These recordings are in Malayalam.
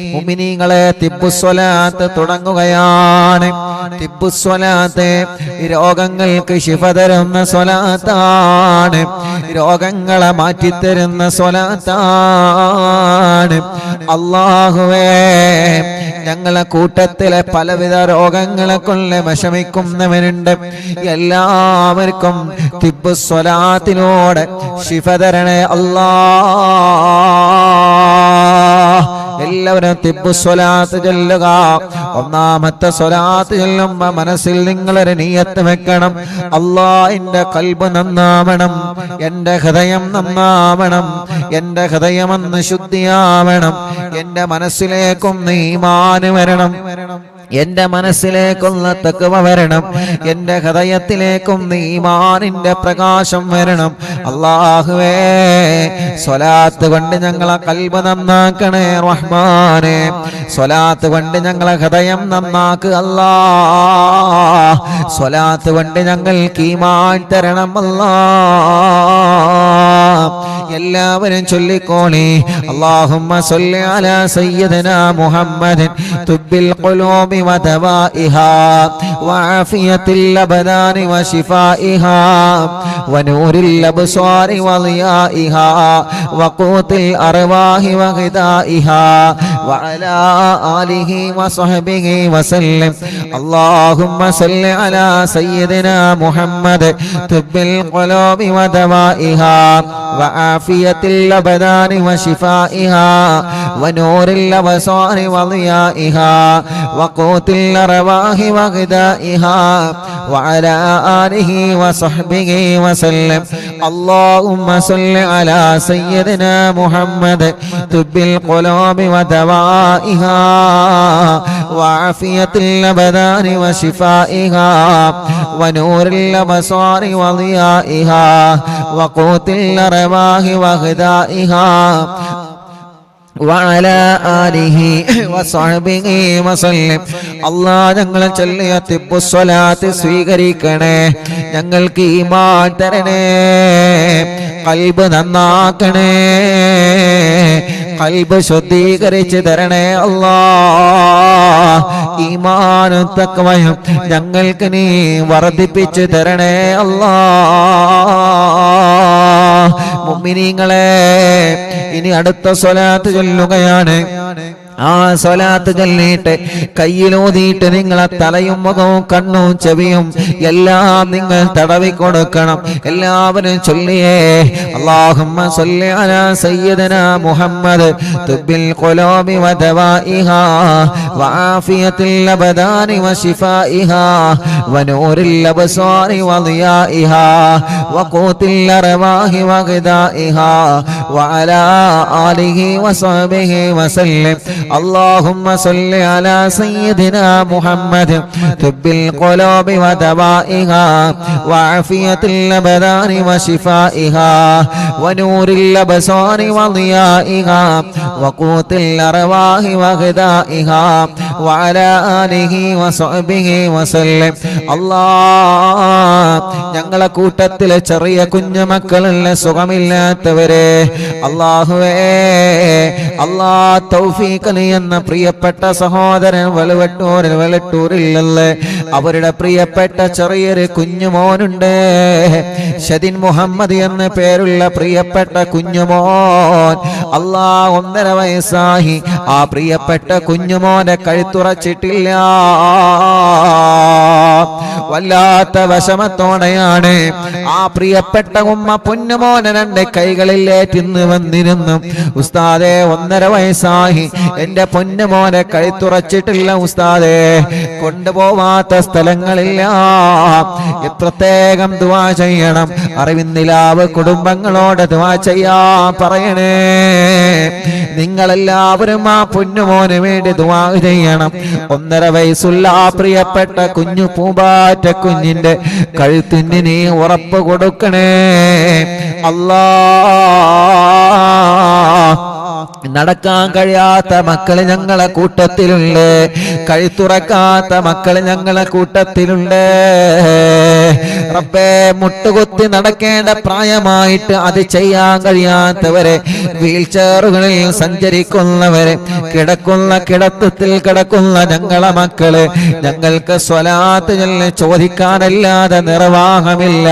മുഅ്മിനീങ്ങളെ തിബ്ബുസ്വലാത്ത് തുടങ്ങുകയാണ്. തിബ്ബുസ്വലാത്ത് രോഗങ്ങൾക്ക് ശിഫ തരുന്ന സ്വലാത്താണ്, രോഗങ്ങളെ മാറ്റിത്തരുന്ന സ്വലാത്താണ്. അല്ലാഹുവേ, ഞങ്ങളെ കൂട്ടത്തിലെ പലവിധ രോഗങ്ങളെ കൊണ്ട് വിഷമിക്കുന്നവരുണ്ട്. എല്ലാവർക്കും തിബ്ബുസ്വലാത്തിലൂടെ ശിഫ തരണേ അല്ലാഹ്. എല്ലാവരും തിബ്ബുസ്വലാത്ത് ചൊല്ലുക. ഒന്നാമത്തെ സ്വലാത്ത് ചൊല്ലുമ്പോ മനസ്സിൽ നിങ്ങളൊരു നിയ്യത്ത് വെക്കണം. അല്ലാഹ്, എന്റെ ഖൽബ് നന്നാവണം, എന്റെ ഹൃദയം നന്നാവണം, എന്റെ ഹൃദയമെന്ന് ശുദ്ധിയാവണം, എന്റെ മനസ്സിലേക്കും ഈമാൻ വരണം, എന്റെ മനസ്സിലേക്കുള്ള തഖ്വ വരണം, എന്റെ ഹൃദയത്തിലേക്കും ഈമാനിന്റെ പ്രകാശം വരണം. അല്ലാഹുവേ, സ്വലാത്ത് കൊണ്ട് ഞങ്ങളെ ഖൽബ് നന്നാക്കണേ റഹ്മാനേ. സ്വലാത്ത് കൊണ്ട് ഞങ്ങളെ ഹൃദയം നന്നാക്കുക അല്ലാഹ്. സ്വലാത്ത് കൊണ്ട് ഞങ്ങൾക്ക് ഈമാൻ തരണം അല്ലാഹ്. എല്ലാവരും ചൊല്ലിക്കോളി. അല്ലാഹുമ്മ സ്വല്ലി അലാ സയ്യിദിനാ മുഹമ്മദിൻ തുബ്ബിൽ ഖുലൂബി വദവാഇഹാ വആഫിയത്തിൽ അബ്ദാനി വശിഫാഇഹാ വനൂരിൽ അബ്സാരി വളിയാഇഹാ വഖൂത്തിൽ അർവാഹി വഗിദാഇഹാ വഅലാ ആലിഹി വസഹ്ബിഹി വസല്ലം. അല്ലാഹുമ്മ സ്വല്ലി അലാ സയ്യിദിനാ മുഹമ്മദ് തുബ്ബിൽ ഖുലൂബി വദവാഇഹാ وعافية الأبدان وشفائها ونور الأبصار وضيائها وقوت الأرواح وغذائها وعلى آله وصحبه وسلم. اللهم صل على سيدنا محمد طب القلوب ودوائها وعافية الأبدان وشفائها ونور الأبصار وضيائها وقوت الأرواح وغذائها وعلى آله وصحبه وسلم. അല്ലാഹ്, ഞങ്ങളെ ചൊല്ലിയ തിബ്ബുസ്വലാത്ത് സ്വീകരിക്കണേ. ഞങ്ങൾക്ക് ഈമാൻ തരണേ, ഖൽബ് നന്നാക്കണേ, ഖൽബ് ശുദ്ധീകരിച്ച് തരണേ അല്ലാഹ്. ഈമാനും തഖ്വയും ഞങ്ങൾക്ക് നീ വർദ്ധിപ്പിച്ച് തരണേ അല്ലാഹ്. മുഅ്മിനീങ്ങളെ, ഇനി അടുത്ത സ്വലാത്ത് ചൊല്ലുകയാണ്. ആ സ്വലാത്ത് ചൊല്ലിയിട്ട് കയ്യിലൂതിയിട്ട് നിങ്ങളെ തലയും മുഖവും കണ്ണും ചെവിയും എല്ലാം നിങ്ങൾ തടവി കൊടുക്കണം. എല്ലാവരും ചൊല്ലിയേ. അല്ലാഹുമ്മ സ്വല്ലി അലാ സയ്യിദിനാ മുഹമ്മദ് തുബ്ബിൽ ഖുലൂബി വദവാഇഹാ വആഫിയത്തിൽ അബ്ദാനി വശിഫാഇഹാ വനൂരിൽ അബ്സാരി വളിയാഇഹാ വഖൂത്തിൽ അർവാഹി വഗദാഇഹാ വഅലാ ആലിഹി വസഹ്ബിഹി വസല്ലം. اللهم صل على سيدنا محمد طب القلوب ودوائها وعافية الأبدان وشفائها ونور الأبصار وضيائها وقوت الأرواح وغذائها وعلى آله وصحبه وسلم. الله, ഞങ്ങളെ കൂട്ടത്തിലെ ചെറിയ കുഞ്ഞുമക്കളുള്ള സുഖമില്ലാത്തവരെ അല്ലാഹുവേ, അല്ലാഹ് തൗഫീഖ് എന്ന പ്രിയപ്പെട്ട സഹോദരൻ വെളട്ടൂരിലല്ലേ, അവരുടെ പ്രിയപ്പെട്ട ചെറിയൊരു കുഞ്ഞുമോനുണ്ട്. ഷദിൻ മുഹമ്മദ് എന്ന പേരുള്ള പ്രിയപ്പെട്ട കുഞ്ഞുമോൻ. അല്ലാഹ്, 1.5 വയസ്സായി. ആ പ്രിയപ്പെട്ട കുഞ്ഞുമോനെ കഴുത്തുറച്ചിട്ടില്ല. വല്ലാത്ത വിഷമത്തോടെയാണ് ആ പ്രിയപ്പെട്ട ഉമ്മ പൊന്നുമോനെ 2 കൈകളിലേറ്റിന്ന് വന്നിരുന്നു. ഉസ്താദേ, 1.5 വയസ്സായി, എന്റെ പൊന്നുമോനെ കഴുത്തുറച്ചിട്ടില്ല ഉസ്താദേ, കൊണ്ടുപോവാത്ത സ്ഥലങ്ങളില്ല. പ്രത്യേകം ദുആ ചെയ്യണം. അറിവിന്നിലാവ് കുടുംബങ്ങളോട് ദുആ ചെയ്യാൻ പറയണേ. നിങ്ങളെല്ലാവരും ആ പൊന്നുമോന് വേണ്ടി ദുആ ചെയ്യണം. 1.5 വയസ്സുള്ള ആ പ്രിയപ്പെട്ട കുഞ്ഞു പൂമ്പാറ്റ കുഞ്ഞിന്റെ കഴുത്തിന് നീ ഉറപ്പ് കൊടുക്കണേ അല്ലാഹ്. നടക്കാൻ കഴിയാത്ത മക്കൾ ഞങ്ങളെ കൂട്ടത്തിലുണ്ട്, കഴുത്തുറക്കാത്ത മക്കൾ ഞങ്ങളെ കൂട്ടത്തിലുണ്ട്. റബ്ബേ, മുട്ടുകുത്തി നടക്കേണ്ട പ്രായമായിട്ട് അത് ചെയ്യാൻ കഴിയാത്തവരെ, വീൽ ചെയറുകളിൽ സഞ്ചരിക്കുന്നവരെ, കിടക്കുന്ന കിടത്തത്തിൽ കിടക്കുന്ന ഞങ്ങളെ മക്കള്, ഞങ്ങൾക്ക് സ്വലാത്ത് ചോദിക്കാനല്ലാതെ നിർവാഹമില്ല.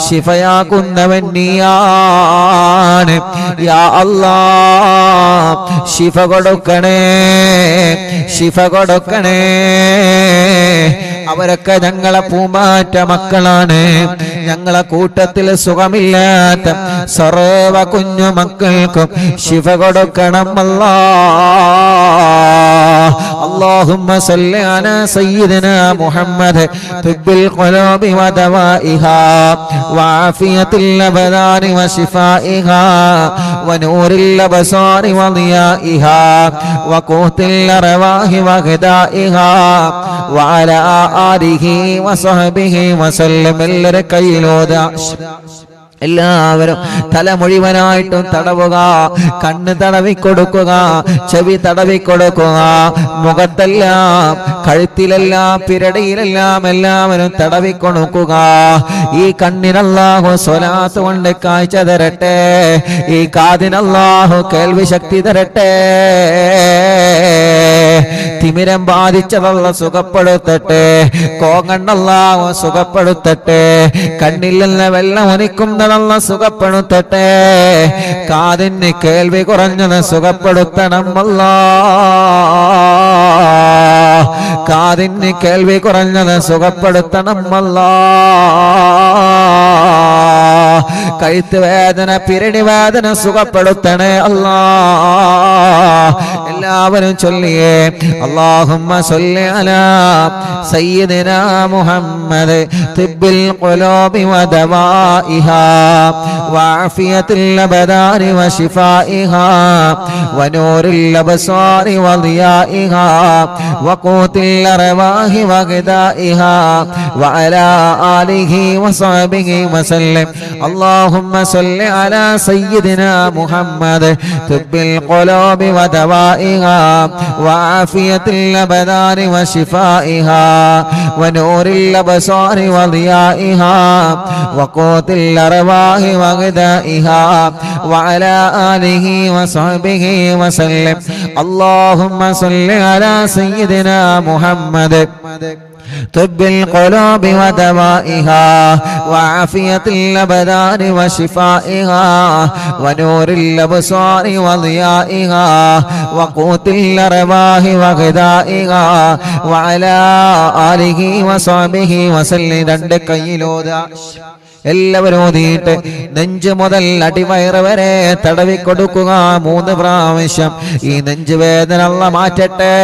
ശിഫയാക്കുന്നവൻ നീയാണ് യാ അല്ലാഹ്. ശിഫ കൊടുക്കണേ, ശിഫ കൊടുക്കണേ. അവരൊക്കെ ഞങ്ങളെ പൂമാറ്റ മക്കളാണ്. ഞങ്ങളെ കൂട്ടത്തിൽ സുഖമില്ലാത്ത സർവ കുഞ്ഞു മക്കൾക്കും ശിഫ കൊടുക്കണം അല്ലാഹ്. اللهم صل على سيدنا محمد طب القلوب ودوائها وعافية الأبدان وشفائها ونور الأبصار وضيائها وقوت الأرواح وغذائها وعلى آله وصحبه وسلم. എല്ലാവരും തല മുഴുവനായിട്ടും തടവുക, കണ്ണ് തടവിക്കൊടുക്കുക, ചെവി തടവിക്കൊടുക്കുക, മുഖത്തെല്ലാം കഴുത്തിലെല്ലാം പിരടിയിലെല്ലാം എല്ലാവരും തടവിക്കൊടുക്കുക. ഈ കണ്ണിനല്ലാഹു സ്വലാത്ത് കൊണ്ട് കാഴ്ച തരട്ടെ, ഈ കാതിനല്ലാഹു കേൾവി ശക്തി തരട്ടെ. തിമിരം ബാധിച്ചതല്ല സുഖപ്പെടുത്തട്ടെ, കോങ്ങണ്ണല്ലാഹു സുഖപ്പെടുത്തട്ടെ, കണ്ണിൽ നിന്ന് വെള്ളം ഒലിക്കുന്ന സുഖപ്പെടുത്തട്ടെ, കാതിന് കേൾവി കുറഞ്ഞത് സുഖപ്പെടുത്തണം അല്ലാഹ്. കാതിന് കേൾവി കുറഞ്ഞത് സുഖപ്പെടുത്തണം അല്ലാഹ്. കഴുത്ത് വേദന, പിരടി വേദന സുഖപ്പെടുത്തണേ അല്ലാഹ്. എല്ലാവരും ചൊല്ലിയേ അല്ലാഹുമ്മ സ്വല്ലി അലാ സയ്യിദിനാ മുഹമ്മദ് തിബ്ബിൽ ഖുലൂബി വദവാഇഹാ വഅഫിയത്തിൽ അബദാനി വശിഫാഇഹാ വനൂറിൽ അബ്സാരി വദിയാഇഹാ വഖൂത്തിൽ അർവാഹി വഗദാഇഹാ വഅലാ ആലിഹി വസഹബിഹി വസല്ലം. اللهم صل على سيدنا محمد طب القلوب ودوائها وعافية الأبدان وشفائها ونور الأبصار وضيائها وقوت الأرواح وغذائها وعلى آله وصحبه وسلم. اللهم صل على سيدنا محمد طب القلوب ودوائها وعافية الأبدان وشفائها ونور الأبصار وضيائها وقوت الأرواح وغذائها وعلى آله وصحبه وسلم. രണ്ട് കൈയിലോതാ എല്ലാവരും ഓതിയിട്ട് നെഞ്ച് മുതൽ അടിവയറ് വരെ തടവിക്കൊടുക്കുക 3 പ്രാവശ്യം. ഈ നെഞ്ചുവേദന അല്ലാഹ് മാറ്റട്ടെ.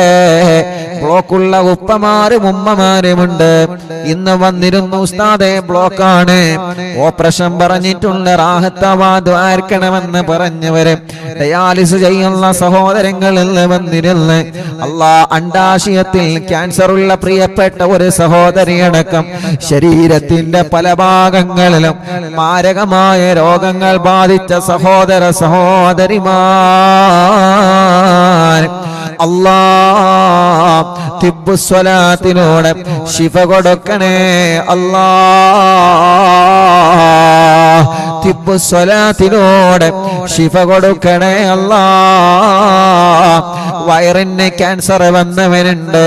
ബ്ലോക്കുള്ള ഉപ്പമാരും ഉമ്മമാരുമുണ്ട്. ഇന്ന് വന്നിരുന്നു ഉസ്താദേ ബ്ലോക്കാണ്, ഓപ്പറേഷൻ പറഞ്ഞിട്ടുണ്ട്, റാഹത്താവാദ്വാർക്കണമെന്ന് പറഞ്ഞവര്, ഡയാലിസ് ചെയ്യുന്ന സഹോദരങ്ങളിൽ വന്നിരുന്ന് അല്ലാഹ് അണ്ടാശയത്തിൽ ക്യാൻസർ ഉള്ള പ്രിയപ്പെട്ട ഒരു സഹോദരിയടക്കം ശരീരത്തിന്റെ പല ഭാഗങ്ങളിലും മാരകമായ രോഗങ്ങൾ ബാധിച്ച സഹോദര സഹോദരിമാർ അല്ലാഹ് തിബ്ബുസ്വലാത്തിനോട് ശിഫ കൊടുക്കണേ അല്ലാഹ്. തിബ്ബുസ്വലാത്തിനോട് ശിഫ കൊടുക്കണേ അല്ലാഹ്. വയറിന് ക്യാൻസർ വന്നവരുണ്ട്,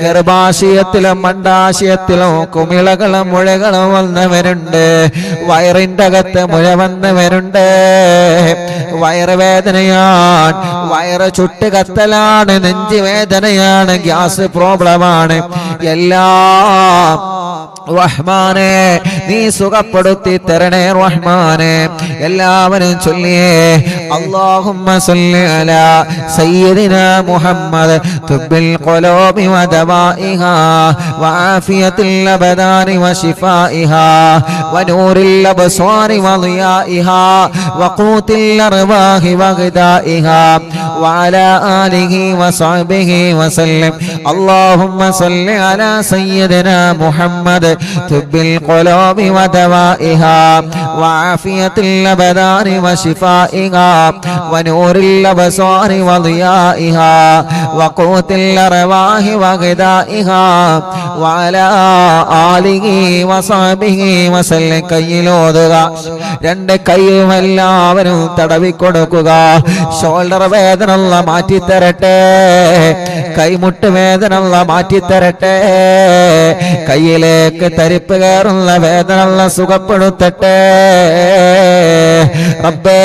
ഗർഭാശയത്തിലും അണ്ഡാശയത്തിലും കുമിളകളും മുഴകളും വന്നവരുണ്ട്, വയറിന്റെ അകത്ത് മുഴ വന്നവരുണ്ട്, വയറുവേദനയാണ്, വയറ് ചുട്ടുകത്തലാണ്, നെഞ്ചുവേദനയാണ്, ഗ്യാസ് പ്രോബ്ലമാണ്. എല്ലാം റഹ്മാനെ നീ സുഖപ്പെടുത്തി തരണേ റഹ്മാനെ. എല്ലാവരും ചൊല്ലിയേ അല്ലാഹുമ്മ സ്വല്ലി അലാ സയ്യിദിനാ മുഹമ്മദ് തുബ്ബിൽ ഖുലൂബി വദവാഇഹാ വആഫിയത്തിൽ അബദാനി വശിഫാഇഹാ വനൂറിൽ അബ്സാരി വദിയാഇഹാ വഖൂത്തിൽ അർവാഹി വഗദാഇഹാ വഅലാ ആലിഹി വസഹ്ബിഹി വസല്ലം. അല്ലാഹുമ്മ സ്വല്ലി അലാ സയ്യിദിനാ മുഹമ്മദ് طب القلوب ودوائها وعافية الأبدان وشفائها ونور الأبصار وضيائها وقوت الأرواح وغذائها وعلى آله وصحبه وسلم കയ്യിലോതുക രണ്ട് കൈയും എല്ലാവരും തടവിക്കൊടുക്കുക ഷോൾഡർ വേദന അല്ലാഹ് മാറ്റിത്തരട്ടെ കൈമുട്ട് വേദന അല്ലാഹ് മാറ്റിത്തരട്ടെ കയ്യിലേക്ക് തരിപ്പ് കയറുന്ന വേദന അല്ലാഹ് സുഖപ്പെടുത്തട്ടെ റബ്ബേ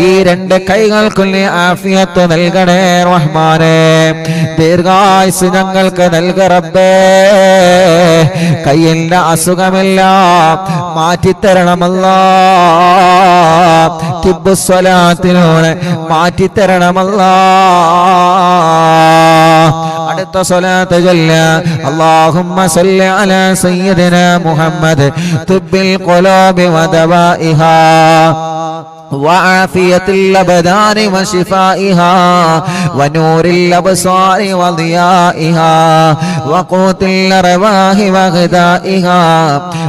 ഈ രണ്ട് കൈകൾക്കും നീ ആഫിയത്ത് നൽകണേ റഹ്മാനേ ദീർഘായുസ് ഞങ്ങൾക്ക് നൽക റബ്ബേ കയ്യിന്റെ അസുഖമെല്ലാം മാറ്റിത്തരണമല്ലാ തിബ്ബു സ്വലാത്തിനോട് മാറ്റിത്തരണമല്ലാ അടുത്ത സ്വലാത്ത് ചൊല്ല അല്ലാഹുമ്മ സല്ലി അലാ സയ്യിദിനാ മുഹമ്മദ് തുബ്ബിൽ ഖുലൂബി വദവാഇഹാ وعافية الأبدان وشفائها ونور الأبصار وضيائها وقوت الأرواح وغذائها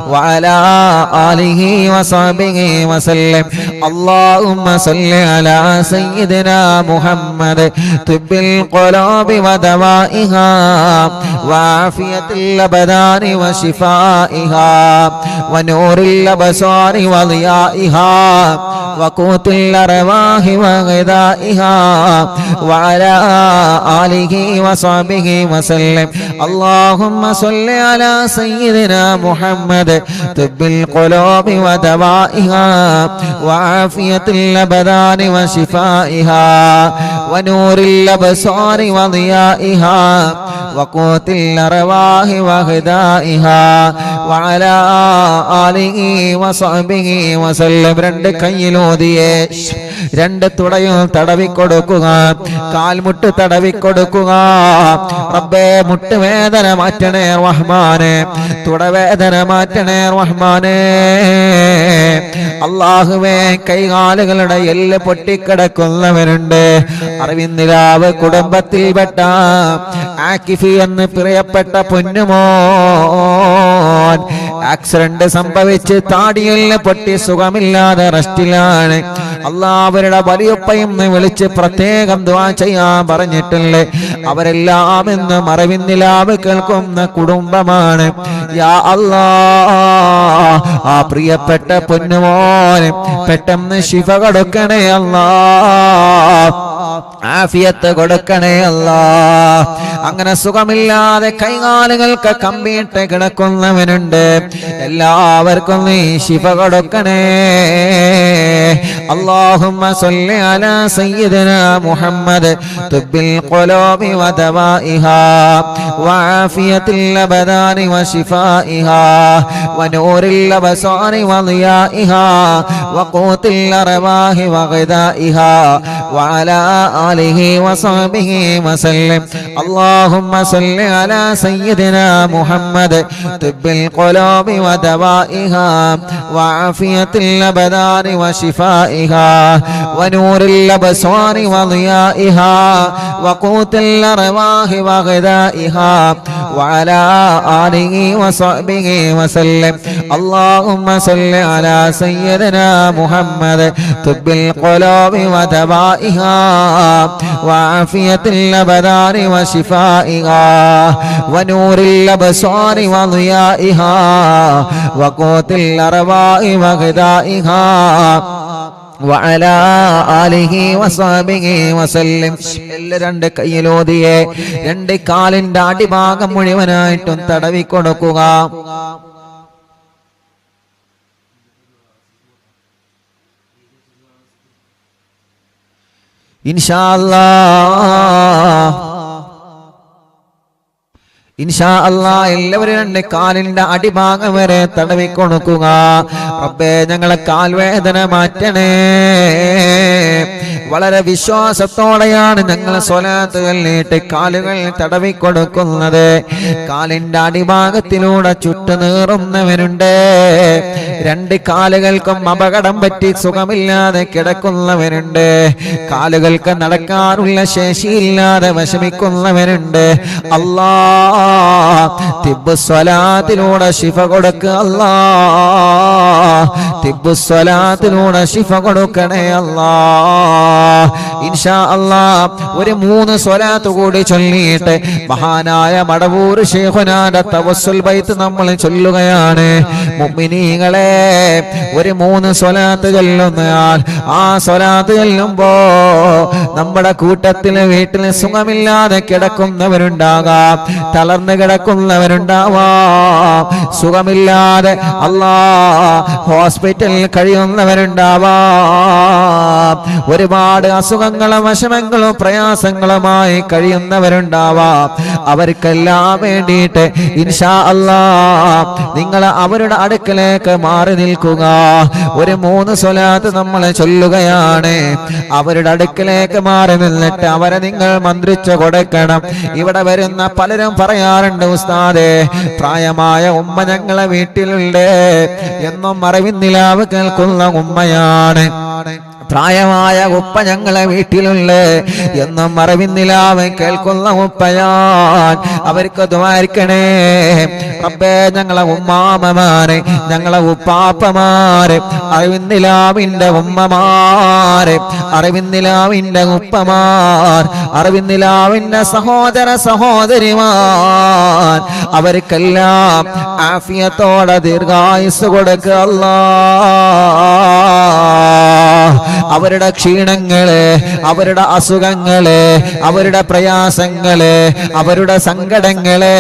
وعلى آله وصحبه وسلم اللهم صل على سيدنا محمد طب القلوب ودوائها وعافية الأبدان وشفائها ونور الأبصار وضيائها وقوت الأرواح وغذائها وعلى آله وصحبه وسلم اللهم صل على سيدنا محمد طب القلوب ودوائها وعافية الأبدان وشفائها ونور الأبصار وضيائها وقوت الأرواح وغذائها وعلى آله وصحبه وسلم രണ്ട് കയ്യിലോതിയേ രണ്ട് തുടയും തടവിക്കൊടുക്കുക കാൽമുട്ട് തടവിക്കൊടുക്കുക റബ്ബേ മുട്ടുവേദന മാറ്റണേ റഹ്മാനേ തുടവേദന മാറ്റണേ റഹ്മാനേ അല്ലാഹുവേ കൈകാലുകളുടെ എല്ല് പൊട്ടിക്കിടക്കുന്നവരുണ്ട് അറിവിന്ദിരാവ് കുടുംബത്തിൽപ്പെട്ട ആക്കിഫി എന്ന് പ്രിയപ്പെട്ട പൊന്നുമോൻ ആക്സിഡന്റ് സംഭവിച്ച് താടിയെല്ല് പൊട്ടി സുഖമില്ലാതെ റെസ്റ്റിലാണ് അല്ലാഹുവരുടെ വലിയുപ്പയും വിളിച്ച് പ്രത്യേകം ദുആ ചെയ്യാൻ പറഞ്ഞിട്ടില്ലേ അവരെല്ലാം ഇന്ന് അറിവിന്ദിലാവ് കേൾക്കുന്ന കുടുംബമാണ് യാ അല്ലാഹ് ആ പ്രിയപ്പെട്ട പൊന്നുമോൻ പെട്ടെന്ന് ശിഫ കൊടുക്കണേ അല്ലാഹ് ആഫിയത്ത് കൊടുക്കണേ അല്ലാഹ് അങ്ങനെ സുഖമില്ലാതെ കൈകാലുകൾക്ക് കമ്പിയിട്ട് കിടക്കുന്നവനുണ്ട് എല്ലാവർക്കും നീ ശിഫ കൊടുക്കണേ اللهم صل على سيدنا محمد طب القلوب ودوائها وعافية الأبدان وشفائها ونور الأبصار وضيائها وقوت الأرواح وغذائها وعلى آله وصحبه وسلم اللهم صل على سيدنا محمد طب القلوب ودوائها وعافية الأبدان وشفائها ونور الأبصار وضيائها وقوت الأرواح وغذائها وعلى آله وصحبه وسلم اللهم صل على سيدنا محمد طب القلوب ودوائها وعافية الأبدان وشفائها ونور الأبصار وضيائها وقوت الأرواح وغذائها وعلى آله وصحبه وسلم രണ്ട് കയ്യിലോതിയെ രണ്ട് കാലിന്റെ അടിഭാഗം മുഴുവനായിട്ടും തടവിക്കൊടുക്കുക ഇൻഷാ അല്ലാഹ് എല്ലാവരും രണ്ട് കാലിന്റെ അടിഭാഗം വരെ തടവിക്കൊടുക്കുക റബ്ബേ ഞങ്ങളെ കാൽവേദന മാറ്റണേ വളരെ വിശ്വാസത്തോടെയാണ് ഞങ്ങൾ സ്വലാത്ത് ചൊല്ലിയിട്ട് കാലുകൾ തടവിക്കൊടുക്കുന്നത്. കാലിന്റെ അടിഭാഗത്തിലൂടെ ചുട്ടുനീറുന്നവരുണ്ട്. രണ്ട് കാലുകൾക്കും അപകടം പറ്റി സുഖമില്ലാതെ കിടക്കുന്നവരുണ്ട്. കാലുകൾക്ക് നടക്കാനുള്ള ശേഷിയില്ലാതെ വിഷമിക്കുന്നവരുണ്ട്. അല്ലാ തിബ്ബ് സ്വലാത്തിലൂടെ ശിഫ കൊടുക്കുക. അല്ലാ തിബ്ബ് സ്വലാത്തിലൂടെ ശിഫ കൊടുക്കണേ അല്ലാ. ഇൻഷാ അല്ലാ ഒരു 3 സ്വലാത്ത് കൂടി ചൊല്ലിയിട്ട് മഹാനായ മടവൂർ ശൈഖുനാന്റെ തവസ്സുൽ ബൈത്ത് നമ്മൾ ചൊല്ലുകയാണ്. മുഅ്മിനീങ്ങളെ ഒരു 3 സ്വലാത്ത് ചൊല്ലുന്നയാൾ ആ സ്വലാത്ത് ചൊല്ലുമ്പോ നമ്മുടെ കൂട്ടത്തിൽ വീട്ടിൽ സുഖമില്ലാതെ കിടക്കുന്നവരുണ്ടാകാം, തളർന്നു കിടക്കുന്നവരുണ്ടാവാം, സുഖമില്ലാതെ അല്ലാ ഹോസ്പിറ്റലിൽ കഴിയുന്നവരുണ്ടാവാം, ഒരുപാട് അസുഖങ്ങളും വിഷമങ്ങളും പ്രയാസങ്ങളുമായി കഴിയുന്നവരുണ്ടാവാം. അവർക്കെല്ലാം വേണ്ടിയിട്ട് ഇൻഷാ അല്ലാ നിങ്ങൾ അവരുടെ അടുക്കലേക്ക് മാറി നിൽക്കുക. ഒരു 3 സ്വലാത്ത് നമ്മൾ ചൊല്ലുകയാണ്. അവരുടെ അടുക്കലേക്ക് മാറി നിന്നിട്ട് അവരെ നിങ്ങൾ മന്ത്രിച്ചു കൊടുക്കണം. ഇവിടെ വരുന്ന പലരും പറയാറുണ്ട്, ഉസ്താദേ പ്രായമായ ഉമ്മ ഞങ്ങളെ വീട്ടിലുണ്ട്. എന്നും അറിവിന്നിലാവ് കേൾക്കുന്ന ഉമ്മയാണ്. പ്രായമായ ഉപ്പ ഞങ്ങളെ വീട്ടിലുള്ള എന്നും അറിവിന്നിലാവ് കേൾക്കുന്ന ഉപ്പയാൻ. അവർക്ക് ദ്വാരിക്കണേ റബ്ബേ. ഞങ്ങളെ ഉമ്മാമമാരെ, ഞങ്ങളെ ഉപ്പാപ്പമാരെ, അറിവിന്നിലാവിന്റെ ഉമ്മമാരെ, അറിവിന്നിലാവിന്റെ ഉപ്പമാർ, അറിവിന്നിലാവിന്റെ സഹോദര സഹോദരിമാർ, അവർക്കെല്ലാം ആഫിയത്തോടെ ദീർഘായുസ് കൊടുക്കുക അല്ലാ. അവരുടെ ക്ഷീണങ്ങള്, അവരുടെ അസുഖങ്ങള്, അവരുടെ പ്രയാസങ്ങള്, അവരുടെ സങ്കടങ്ങള്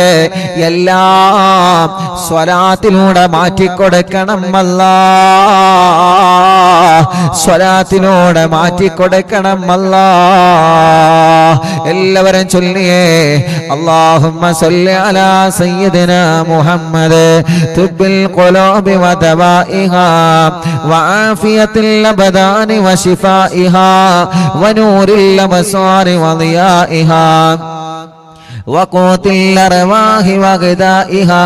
എല്ലാം സ്വലാത്തിലൂടെ മാറ്റിക്കൊടുക്കണം അല്ലാ. സ്വലാത്തിലൂടെ മാറ്റിക്കൊടുക്കണം അല്ലാ. എല്ലാവരും ചൊല്ലിയേ അല്ലാഹുമ്മ സല്ലി അലാ സയ്യിദിനാ മുഹമ്മദ് തുബ്ബിൽ ഖുലൂബി വദവാഇഹാ വആഫിയത്തിൽ അബദാനി വശിഫാഇഹാ വനൂരിൽ അബ്സാരി വദിയാഇഹാ وقوت الأرواح وغذائها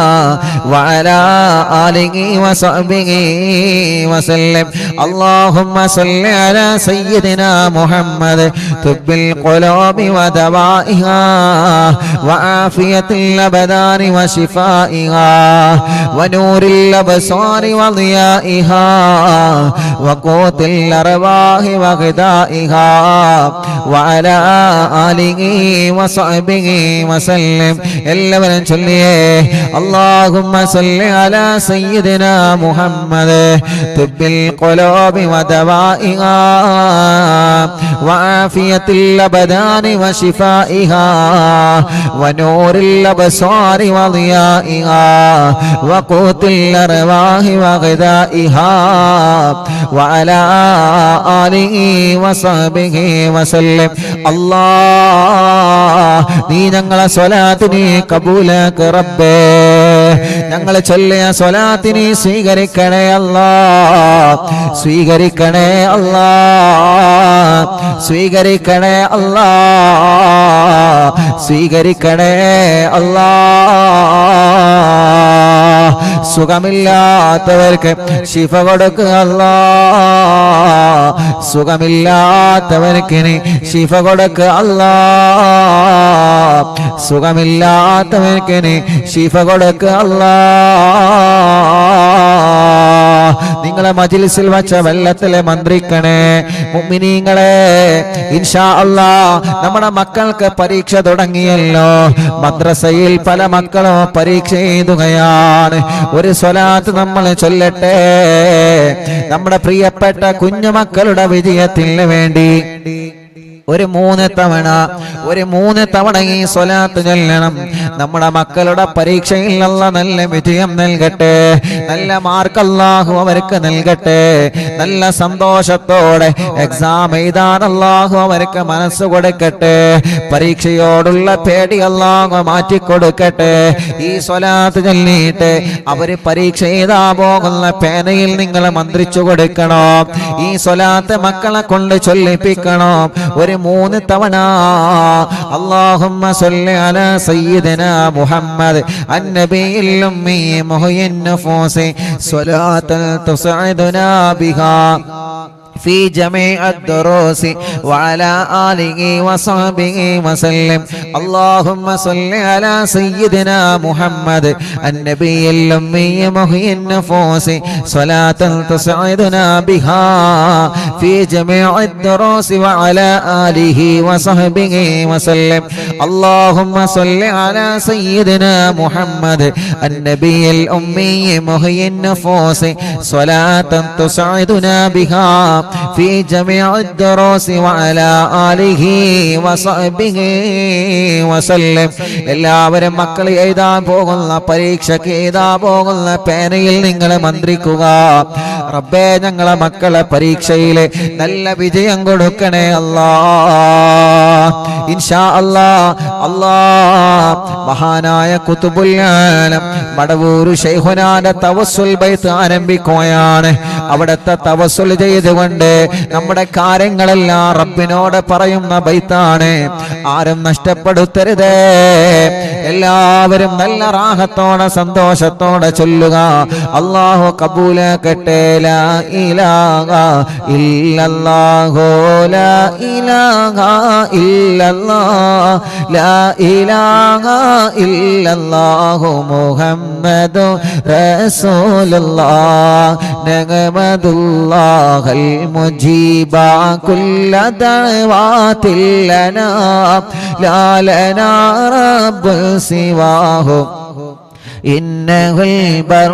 وعلى آله وصحبه وسلم. اللهم صل على سيدنا محمد طب القلوب ودوائها وعافية الأبدان وشفائها ونور الأبصار وضيائها وقوت الأرواح وغذائها وعلى آله وصحبه وسلم. എല്ലാവരും ചൊല്ലിയേ اللهم صل على سيدنا محمد طب القلوب ودوائها وعافية الأبدان وشفائها ونور الأبصار وضيائها وقوت الأرواح وغذائها وعلى آله وصحبه وسلم. الله നീ ഞങ്ങളെ സ്വലാത്തിനെ കബൂലാക്ക് റബ്ബേ. ഞങ്ങൾ ചൊല്ലിയ സ്വലാത്തിനെ സ്വീകരിക്കണേ അല്ലാ. സ്വീകരിക്കണേ അല്ലാ. സ്വീകരിക്കണേ അല്ലാ. സ്വീകരിക്കണേ അല്ലാ. സുഖമില്ലാത്തവർക്ക് ശിഫ കൊടുക്കുക അല്ലാ. സുഖമില്ലാത്തവർക്ക് ശിഫ കൊടുക്കുക അല്ലാ. സുഖമില്ലാത്തവർക്ക് ശിഫ കൊടുക്കുക അല്ലാ. നിങ്ങളെ മജ്ലിസിൽ വച്ച വെള്ളത്തിലെ മന്ത്രിക്കണേ മുഅ്മിനീങ്ങളെ. ഇൻഷാ അല്ലാ നമ്മുടെ മക്കൾക്ക് പരീക്ഷ തുടങ്ങിയല്ലോ. മദ്രസയിൽ പല മക്കളും പരീക്ഷ എഴുതുകയാണ്. ഒരു സ്വലാത്ത് നമ്മൾ ചൊല്ലട്ടെ നമ്മുടെ പ്രിയപ്പെട്ട കുഞ്ഞുമക്കളുടെ വിജയത്തിന് വേണ്ടി. ഒരു 3 തവണ ഈ സ്വലാത്ത് ചൊല്ലണം. നമ്മുടെ മക്കളുടെ പരീക്ഷയിൽ അല്ലാഹ് നല്ല വിജയം നൽകട്ടെ, നല്ല മാർക്ക് അല്ലാഹു അവർക്ക് നൽകട്ടെ, നല്ല സന്തോഷത്തോടെ എക്സാം എഴുതാൻ അല്ലാഹു അവർക്ക് മനസ്സ് കൊടുക്കട്ടെ, പരീക്ഷയോടുള്ള പേടി അല്ലാഹു മാറ്റിക്കൊടുക്കട്ടെ. ഈ സ്വലാത്ത് ചൊല്ലിയിട്ട് അവര് പരീക്ഷ എഴുതാ പോകുന്ന പേനയിൽ നിങ്ങൾ മന്ത്രിച്ചു കൊടുക്കണം. ഈ സ്വലാത്ത് മക്കളെ കൊണ്ട് ചൊല്ലിപ്പിക്കണം. ഒരു 3 തവണ അല്ലാഹുമ്മ സ്വല്ലി അലാ സയ്യിദിനാ മുഹമ്മദ് അന്നബിയിൽ ഉമ്മി മുഹയ്യിൻ നഫൂസി സ്വലാത്തൻ തുസ്ഇദുനാ ബിഹാ في جميع الدروس وعلى آله وصحبه وسلم. اللهم صل على سيدنا محمد النبي الأمي محيي النفوس صلاة تسعدنا بها في جميع الدروس وعلى آله وصحبه وسلم. اللهم صل على سيدنا محمد النبي الأمي محيي النفوس صلاة تسعدنا بها في جميع الدروس وعلى آله وصحبه وسلم. എല്ലാവരും മക്കൾ എഴുതാൻ പോകുന്ന പരീക്ഷയ്ക്ക് എഴുതാൻ പോകുന്ന പേനയിൽ നിങ്ങൾ മന്ത്രിക്കുക, റബ്ബേ ഞങ്ങളെ മക്കളെ പരീക്ഷയിൽ നല്ല വിജയം കൊടുക്കണേ അല്ലാഹ്. ഇൻഷാ അല്ലാഹ്. അല്ലാഹ് മഹാനായ ഖുതുബുൽ ആലം മടവൂർ ശൈഖുനാന്റെ തവസ്സുൽ ബൈത്ത് ആരംഭിക്കുകയാണ്. അവിടുത്തെ തവസ്സുൽ ചെയ്തുകൊണ്ട് നമ്മുടെ കാര്യങ്ങളെല്ലാം റബ്ബിനോട് പറയുന്ന ബൈത്താണ്. ആരും നഷ്ടപ്പെടുത്തരുതേ. എല്ലാവരും നല്ല റാഹത്തോടെ സന്തോഷത്തോടെ ചൊല്ലുക. അല്ലാഹു കബൂലാക്കട്ടെ. ലാ ഇലാഹ ഇല്ലല്ലാഹു ലാ ഇലാഹ ഇല്ലല്ലാഹ് ലാ ഇലാഹ ഇല്ലല്ലാഹു മുഹമ്മദു റസൂലുള്ളാഹ് നഗമദുല്ലാഹൽ മുജീബാ കുല്ല ദഅവാതിൽ ലനാ ലാ ലനാ റബ്ബു സിവാഹു إنه البر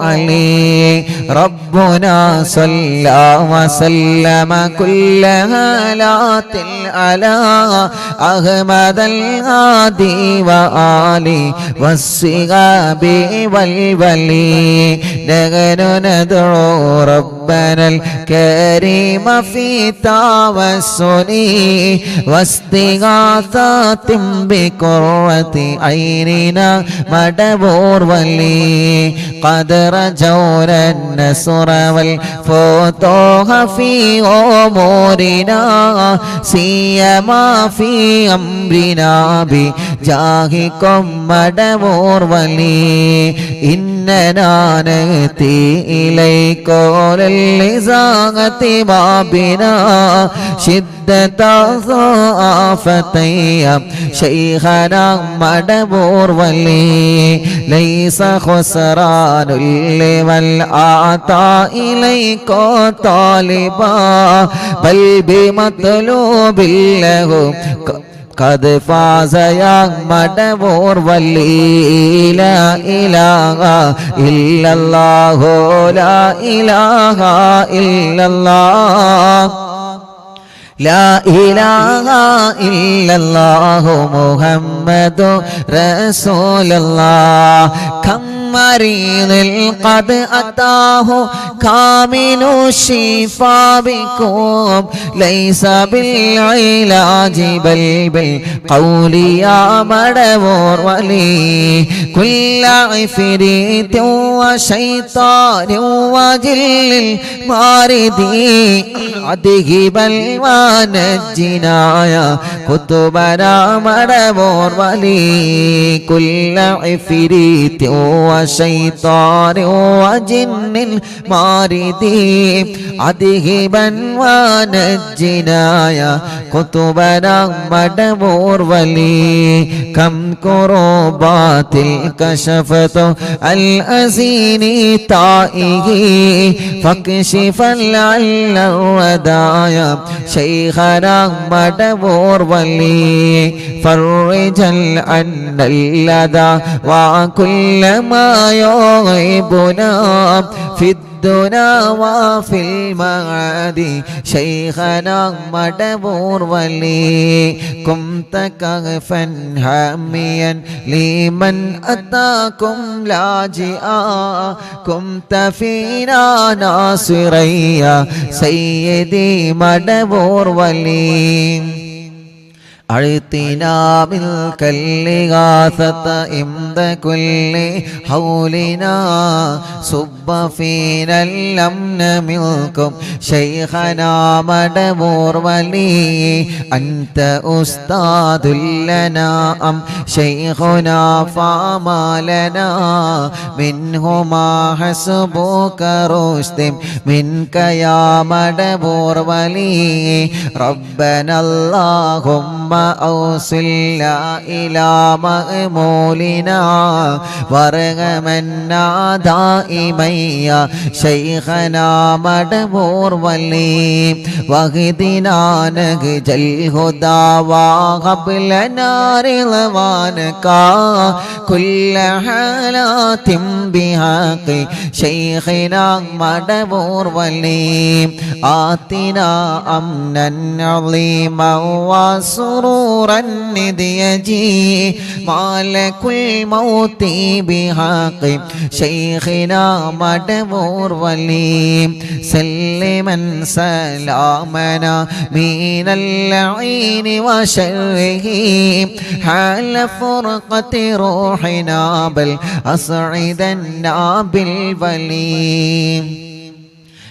علي ربنا صلى وسلم كل هالات على أحمد الهادي وآله والصحاب والولي نحن ندعو ربنا الكريم في توسل واستغاثة بقرة عيننا مدبور ولي قد رجونا النصر والفتوح في أمورنا سيما في أمرنا بجاهكم مدبور ولي إننا نأتي إليكم للإزاغة بابنا شدة ضعفتي شيخنا مدبور ولي ليس خسران لمن آتى إليكم طالبا بل بمطلوب له قد فاز يا مدبور ولي لا إله إلا الله لا إله إلا الله لا إله إلا الله محمد رسول الله كم مريض قد أتاه كامل الشفاء بكم ليس بالعلاج بل بالقول يا مدبور ولي كل عفريت وشيطان وجل ماردي أذهب ونجنا يا كتبنا مدبور ولي كل عفريت وشيطان وجن ماردي أذهبا ونجنا يا كتبنا مدبور ولي كم كربات كشفت الأزين طائه فاكشفا لعل الودايا شيخنا مدبور ولي فرجا عنا اللدى وكل ما غيبنا في الدنا وفي المعاد شيخنا مدبور ولي كنت كغفا هاميا لمن أتاكم لاجئا كنت فينا ناصريا سيدي مدبور ولي أعطنا ملك الإغاثة عند كل حولنا صب فينا الأمن منكم شيخنا مدبور ولي أنت أستاذ لنا أم شيخنا فما لنا منهما حسبك رشد منك يا مدبور ولي ربنا اللهم أوصلنا إلى مأمولنا وارغمنا دائما يا شيخنا مدبور ولي واهدنا نهج الهدى وهب لنا رضوانك كل حالات بحق شيخنا مدبور ولي آتنا أمنا عظيما وسرورا نديجي مالك الموت بحق شيخنا مدبور ولي سلما سلامنا من اللعين وشره حال فرقة روحنا بل أسعدنا بالولي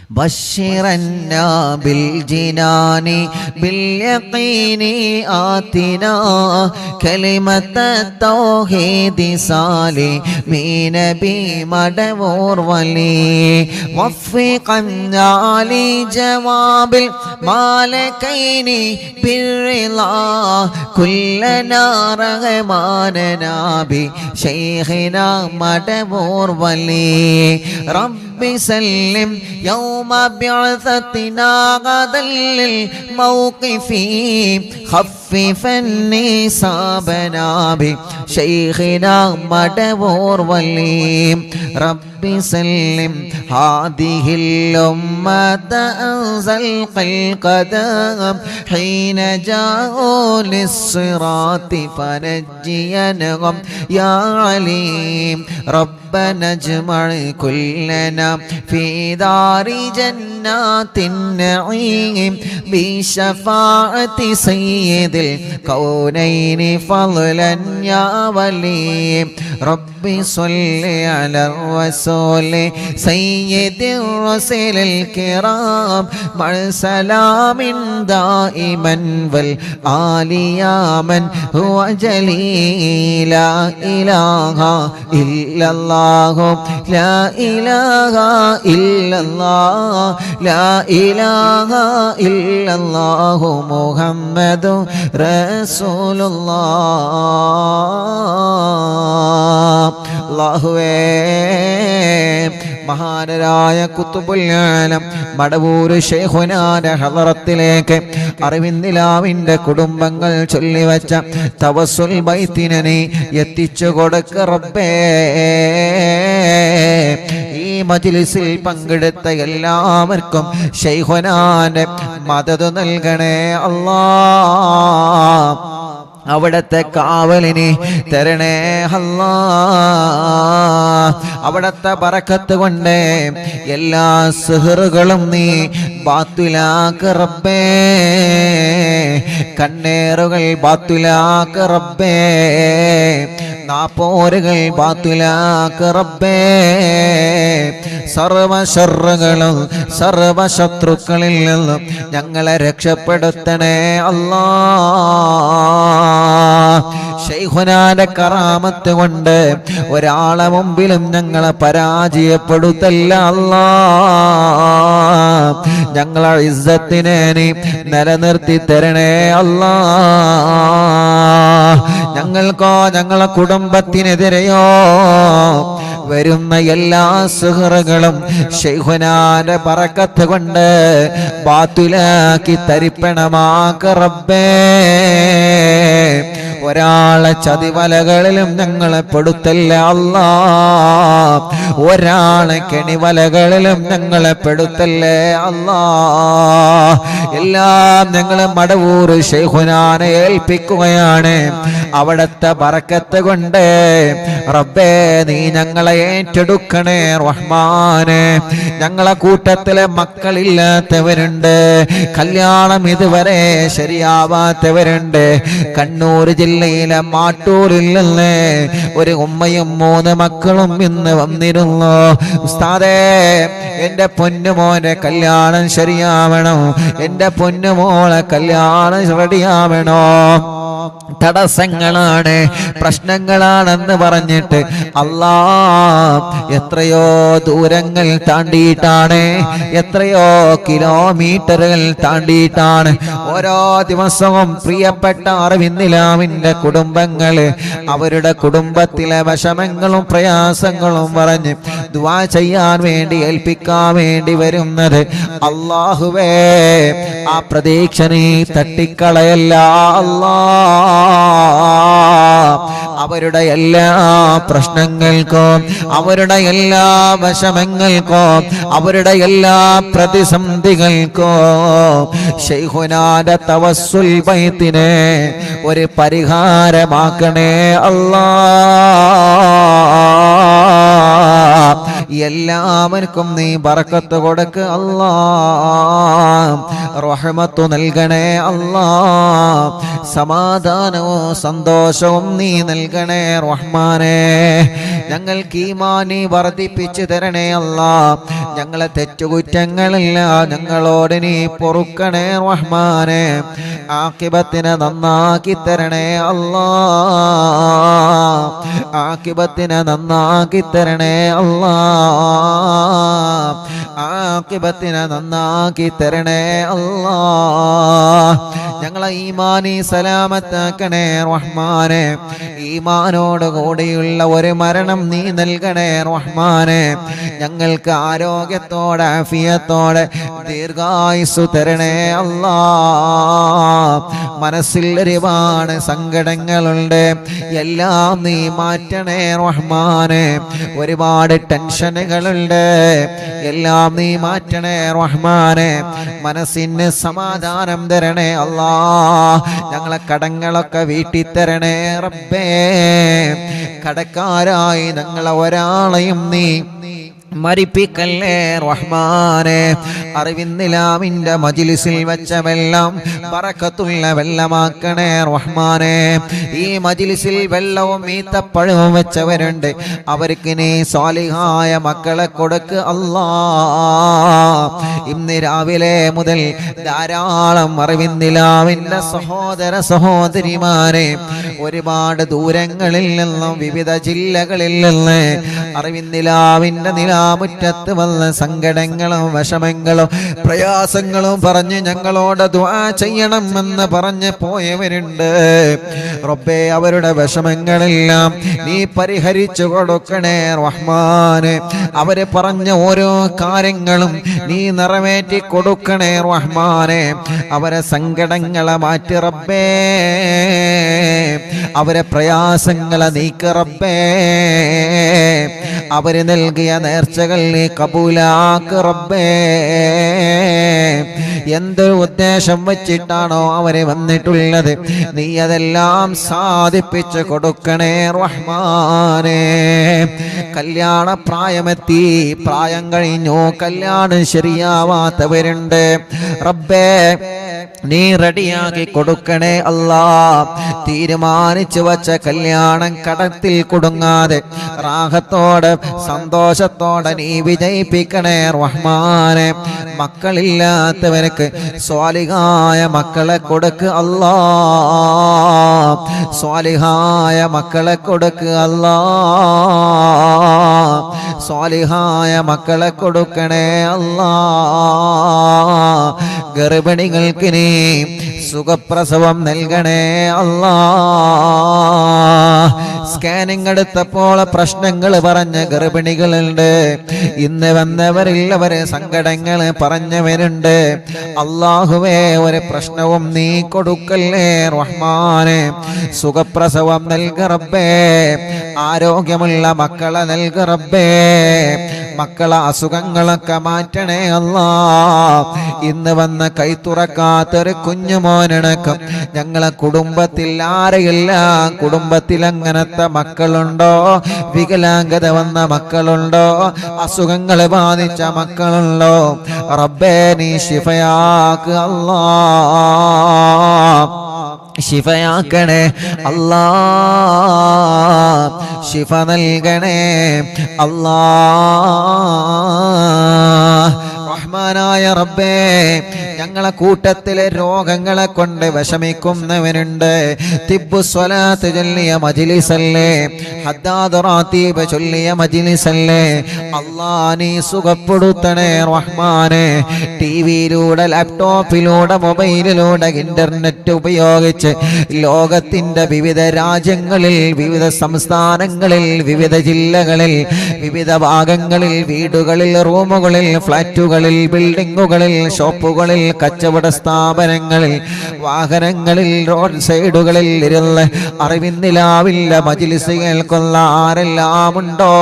بشرنا بالجنان باليقين آتنا كلمة التوحيد سالمين بمدبور ولي وفقنا لجواب المالكين بالرضا كلنا رغماننا بشيخنا مدبور ولي رب سلم يوم بعثتنا غدا للموقف خففا نصابنا بشيخنا مدبور ولي رب سلم هذه الأمة أنزل القدم حين جاءوا للصراط فنجينهم يا عليم ربنا اجمع كلنا في دار جنات النعيم بشفاعة سيد الكونين فضلا يا ولي رب صل على الرسول سيد الرسل الكرام مع سلام دائما والآل يا من هو جليل لا إله إلا الله لا إله إلا الله لا إله إلا الله محمد رسول الله അല്ലാഹുവേ മഹാനരായ ഖുത്ബുൽ ആലം മടവൂർ ശൈഖുനാന്റെ ഹളറത്തിലേക്ക് അറിവിന്ദിലാവിന്റെ കുടുംബങ്ങൾ ചൊല്ലിവച്ച തവസ്സുൽ ബൈത്തിനെ നീ എത്തിച്ചു കൊടുക്ക റബ്ബേ ഈ മജ്ലിസിൽ പങ്കെടുത്ത എല്ലാവർക്കും ശൈഖുനാന്റെ മദദ് നൽകണേ അല്ലാഹ് അവിടത്തെ കാവലിനെ തരണേ അല്ലാഹ് അവിടത്തെ ബറക്കത്ത് കൊണ്ട് എല്ലാ സിഹറുകളും നീ ബാത്തുലാക്ക് റബ്ബേ കണ്ണേറുകൾ ബാത്തുലാക്ക് റബ്ബേ നാപ്പോരുകൾ ബാത്തുലാക്ക് റബ്ബേ സർവ ശർറുകളും സർവ ശത്രുക്കളിൽ നിന്നും ഞങ്ങളെ രക്ഷപ്പെടുത്തണേ അല്ലാഹ് ശൈഖുനാന്റെ കറാമത്ത് കൊണ്ട് ഒരാളെ മുമ്പിലും ഞങ്ങളെ പരാജയപ്പെടുത്തല്ല അല്ലാഹ് ഞങ്ങളെ ഇസ്സത്തിനെ നീ നിലനിർത്തി തരണേ അല്ലാഹ് ഞങ്ങൾക്കോ ഞങ്ങളെ കുടുംബത്തിനെതിരെയോ വരുന്ന എല്ലാ സുഹൃകളും ശൈഖുനാന്റെ ബറക്കത്ത് കൊണ്ട് ബാത്തുലാക്കി തരിപ്പണമാക്ക റബ്ബേ ഒരാളെ ചതിവലകളിലും ഞങ്ങളെ പെടുത്തല്ലേ അല്ലാ. ഒരാളെ കെണിവലകളിലും ഞങ്ങളെ പെടുത്തല്ലേ അല്ലാ. എല്ലാം ഞങ്ങൾ മടവൂർ ശൈഖുനാനെ ഏൽപ്പിക്കുകയാണ്. അവിടത്തെ ബറക്കത്ത് കൊണ്ട് റബ്ബേ നീ ഞങ്ങളെ ഏറ്റെടുക്കണേ റഹ്മാനെ. ഞങ്ങളെ കൂട്ടത്തിലെ മക്കളില്ലാത്തവരുണ്ട്, കല്യാണം ഇതുവരെ ശരിയാവാത്തവരുണ്ട്. കണ്ണൂർ ജില്ലയിലെ മാട്ടൂരിൽ നിന്ന് ഒരു ഉമ്മയും 3 മക്കളും ഇന്ന് വന്നിരുന്നു. ഉസ്താദേ, എന്റെ പൊന്നുമോനെ കല്യാണം ശരിയാവണം, എന്റെ പൊന്നുമോളെ കല്യാണം റെഡിയാവണോ. തടസ്സങ്ങളാണ്, പ്രശ്നങ്ങളാണെന്ന് പറഞ്ഞിട്ട് അല്ലാ എത്രയോ ദൂരങ്ങൾ താണ്ടിയിട്ടാണ്, എത്രയോ കിലോമീറ്ററുകൾ താണ്ടിയിട്ടാണ് ഓരോ ദിവസവും പ്രിയപ്പെട്ട അറിവിന്നിലാവിന്റെ കുടുംബങ്ങള് അവരുടെ കുടുംബത്തിലെ വിഷമങ്ങളും പ്രയാസങ്ങളും പറഞ്ഞ് ദുആ ചെയ്യാൻ വേണ്ടി ഏൽപ്പിക്കാൻ വേണ്ടി വരുന്നത്. അല്ലാഹുവേ, ആ പ്രതീക്ഷ നീ തട്ടിക്കളയല്ല അല്ലാ. അവരുടെ എല്ലാ പ്രശ്നങ്ങൾക്കും, അവരുടെ എല്ലാ വിഷമങ്ങൾക്കും, അവരുടെ എല്ലാ പ്രതിസന്ധികൾക്കും ശൈഖുനാന്റെ തവസ്സുൽ ബൈത്തിനെ ഒരു പരിഹാരമാക്കണേ അല്ലാ. എല്ലാവർക്കും നീ ബറക്കത്ത് കൊടുക്ക് അല്ലാ. റഹ്മത്ത് നൽകണേ അല്ലാ. സമാധാനവും സന്തോഷവും നീ നൽകണേ റഹ്മാനേ. ഞങ്ങൾക്ക് ഈമാനി വർദ്ധിപ്പിച്ചു തരണേ അല്ലാ. ഞങ്ങളെ തെറ്റുകുറ്റങ്ങളില്ല ഞങ്ങളോട് നീ പൊറുക്കണേ റഹ്മാനേ. ആഖിബത്തിനെ നന്നാക്കി തരണേ അല്ലാ. ആഖിബത്തിനെ നന്നാക്കി തരണേ അല്ലാ. ആഖിബത്തിനെ നന്നാക്കി തരണേ അല്ലാ. ഞങ്ങളെ ഈമാനി സലാമത്താക്കണേ റഹ്മാനെ. ഈമാനോട് കൂടിയുള്ള ഒരു മരണം നീ നൽകണേ റഹ്മാനെ. ഞങ്ങൾക്ക് ആരോഗ്യത്തോടെ ആഫിയത്തോടെ ദീർഘായുസ്സു തരണേ അല്ലാ. മനസ്സിൽ ഒരുപാട് സങ്കടങ്ങളുണ്ട്, എല്ലാം നീ മാറ്റണേ റഹ്മാനെ. ഒരുപാട് ടെൻഷനുകളുണ്ട്, എല്ലാം നീ മാറ്റണേ റഹ്മാനെ. മനസ്സിന് സമാധാനം തരണേ അല്ലാ. ഞങ്ങളെ കടങ്ങളൊക്കെ വീട്ടിത്തരണേ റബ്ബേ. കടക്കാരായി ഞങ്ങളെ ഒരാളെയും നീ മരിപ്പിക്കല്ലേ റഹ്മാനെ. അറിവിന്നിലാമിന്റെ മജ്ലിസിൽ വെച്ച വെള്ളം ബറക്കത്തുള്ള വെള്ളമാക്കണേ റഹ്മാനെ. ഈ മജ്ലിസിൽ വെള്ളവും ഈത്തപ്പഴവും വെച്ചവരുണ്ട്, അവർക്ക് നീ സ്വാലിഹായ മക്കളെ കൊടുക്ക് അല്ലാ. ഇന്ന് രാവിലെ മുതൽ ധാരാളം അറിവിന്നിലാമിന്റെ സഹോദര സഹോദരിമാരെ ഒരുപാട് ദൂരങ്ങളിൽ നിന്നും വിവിധ ജില്ലകളിൽ നിന്ന് അറിവിന്നിലാവിന്റെ മുറ്റത്ത് വന്ന സങ്കടങ്ങളും വിഷമങ്ങളും പ്രയാസങ്ങളും പറഞ്ഞ് ഞങ്ങളോട് ദുആ ചെയ്യണമെന്ന് പറഞ്ഞ് പോയവരുണ്ട്. റബ്ബേ, അവരുടെ വിഷമങ്ങളെല്ലാം നീ പരിഹരിച്ചു കൊടുക്കണേ റഹ്മാനെ. അവര് പറഞ്ഞ ഓരോ കാര്യങ്ങളും നീ നിറവേറ്റി കൊടുക്കണേ റഹ്മാനെ. അവരെ സങ്കടങ്ങളെ മാറ്റി റബ്ബേ, അവരെ പ്രയാസങ്ങളെ നീക്ക് റബ്ബേ. അവര് നൽകിയ നേർച്ചകൾ നീ കബൂലാക്ക് റബ്ബേ. എന്തൊരു ഉദ്ദേശം വച്ചിട്ടാണോ അവര് വന്നിട്ടുള്ളത്, നീ അതെല്ലാം സാധിപ്പിച്ചു കൊടുക്കണേ റഹ്മാനേ. കല്യാണ പ്രായമെത്തി, പ്രായം കഴിഞ്ഞു, കല്യാണം ശരിയാവാത്തവരുണ്ട്. റബ്ബേ, നീ റെഡിയാക്കി കൊടുക്കണേ അല്ലാ. തീരുമാനിച്ചു വച്ച കല്യാണം കടത്തിൽ കുടുങ്ങാതെ റാഹത്തോടെ സന്തോഷത്തോടെ നീ വിജയിപ്പിക്കണേ റഹ്മാനെ. മക്കളില്ലാത്തവർക്ക് സ്വാലിഹായ മക്കളെ കൊടുക്ക് അല്ലാ. സ്വാലിഹായ മക്കളെ കൊടുക്ക് അല്ലാ. സ്വാലിഹായ മക്കളെ കൊടുക്കണേ അല്ലാ. ഗർഭിണികൾക്ക് നീ സുഖപ്രസവം നൽകണേ അല്ലാ. സ്കാനിങ് എടുത്തപ്പോൾ പ്രശ്നങ്ങൾ പറഞ്ഞ ഗർഭിണികളുണ്ട്. ഇന്ന് വന്നവരില്ലവരെ സങ്കടങ്ങൾ പറഞ്ഞവരുണ്ട്. അല്ലാഹുവേ, ഒരു പ്രശ്നവും നീ കൊടുക്കല്ലേ റഹ്മാനെ. സുഖപ്രസവം നൽക റബ്ബേ, ആരോഗ്യമുള്ള മക്കളെ നൽക റബ്ബേ, മക്കളെ അസുഖങ്ങളൊക്കെ മാറ്റണേ അല്ലാ. ഇന്ന് വന്ന കൈ തുറക്കാത്തൊരു കുഞ്ഞുമോനടക്കം ഞങ്ങളെ കുടുംബത്തിൽ ആരെയെല്ലാം കുടുംബത്തിൽ അങ്ങനത്തെ മക്കളുണ്ടോ, വികലാംഗത വന്ന മക്കളുണ്ടോ, അസുഖങ്ങൾ ബാധിച്ച മക്കളുണ്ടോ, റബ്ബേ നീ ശിഫയാക്ക് അല്ലാ, ശിഫയാക്കണേ അല്ലാ, ശിഫ നൽകണേ അല്ലാ. റഹ്മാനായ റബ്ബേ, ഞങ്ങളെ കൂട്ടത്തിലെ രോഗങ്ങളെ കൊണ്ട് വിഷമിക്കുന്നവനുണ്ട്. തിബ്ബു സ്വലാത്ത് ചൊല്ലിയ മജ്ലിസല്ലേ, ഹദ്ദാദ് റാത്തീബ് ചൊല്ലിയ മജ്ലിസല്ലേ, അല്ലാ നീ സുഖപ്പെടുത്തണേ റഹ്മാനെ. ടിവിയിലൂടെ, ലാപ്ടോപ്പിലൂടെ, മൊബൈലിലൂടെ, ഇന്റർനെറ്റ് ഉപയോഗിച്ച് ലോകത്തിന്റെ വിവിധ രാജ്യങ്ങളിൽ, വിവിധ സംസ്ഥാനങ്ങളിൽ, വിവിധ ജില്ലകളിൽ, വിവിധ ഭാഗങ്ങളിൽ, വീടുകളിൽ, റൂമുകളിൽ, ഫ്ലാറ്റുകളിൽ, ബിൽഡിങ്ങുകളിൽ, ഷോപ്പുകളിൽ, കച്ചവട സ്ഥാപനങ്ങളിൽ, വാഹനങ്ങളിൽ, റോഡ് സൈഡുകളിൽ ഇരുന്ന് അറിവിന്നിലാവില്ല മജ്ലിസ് കേൾക്കുന്ന ആരെല്ലാം ഉണ്ടോ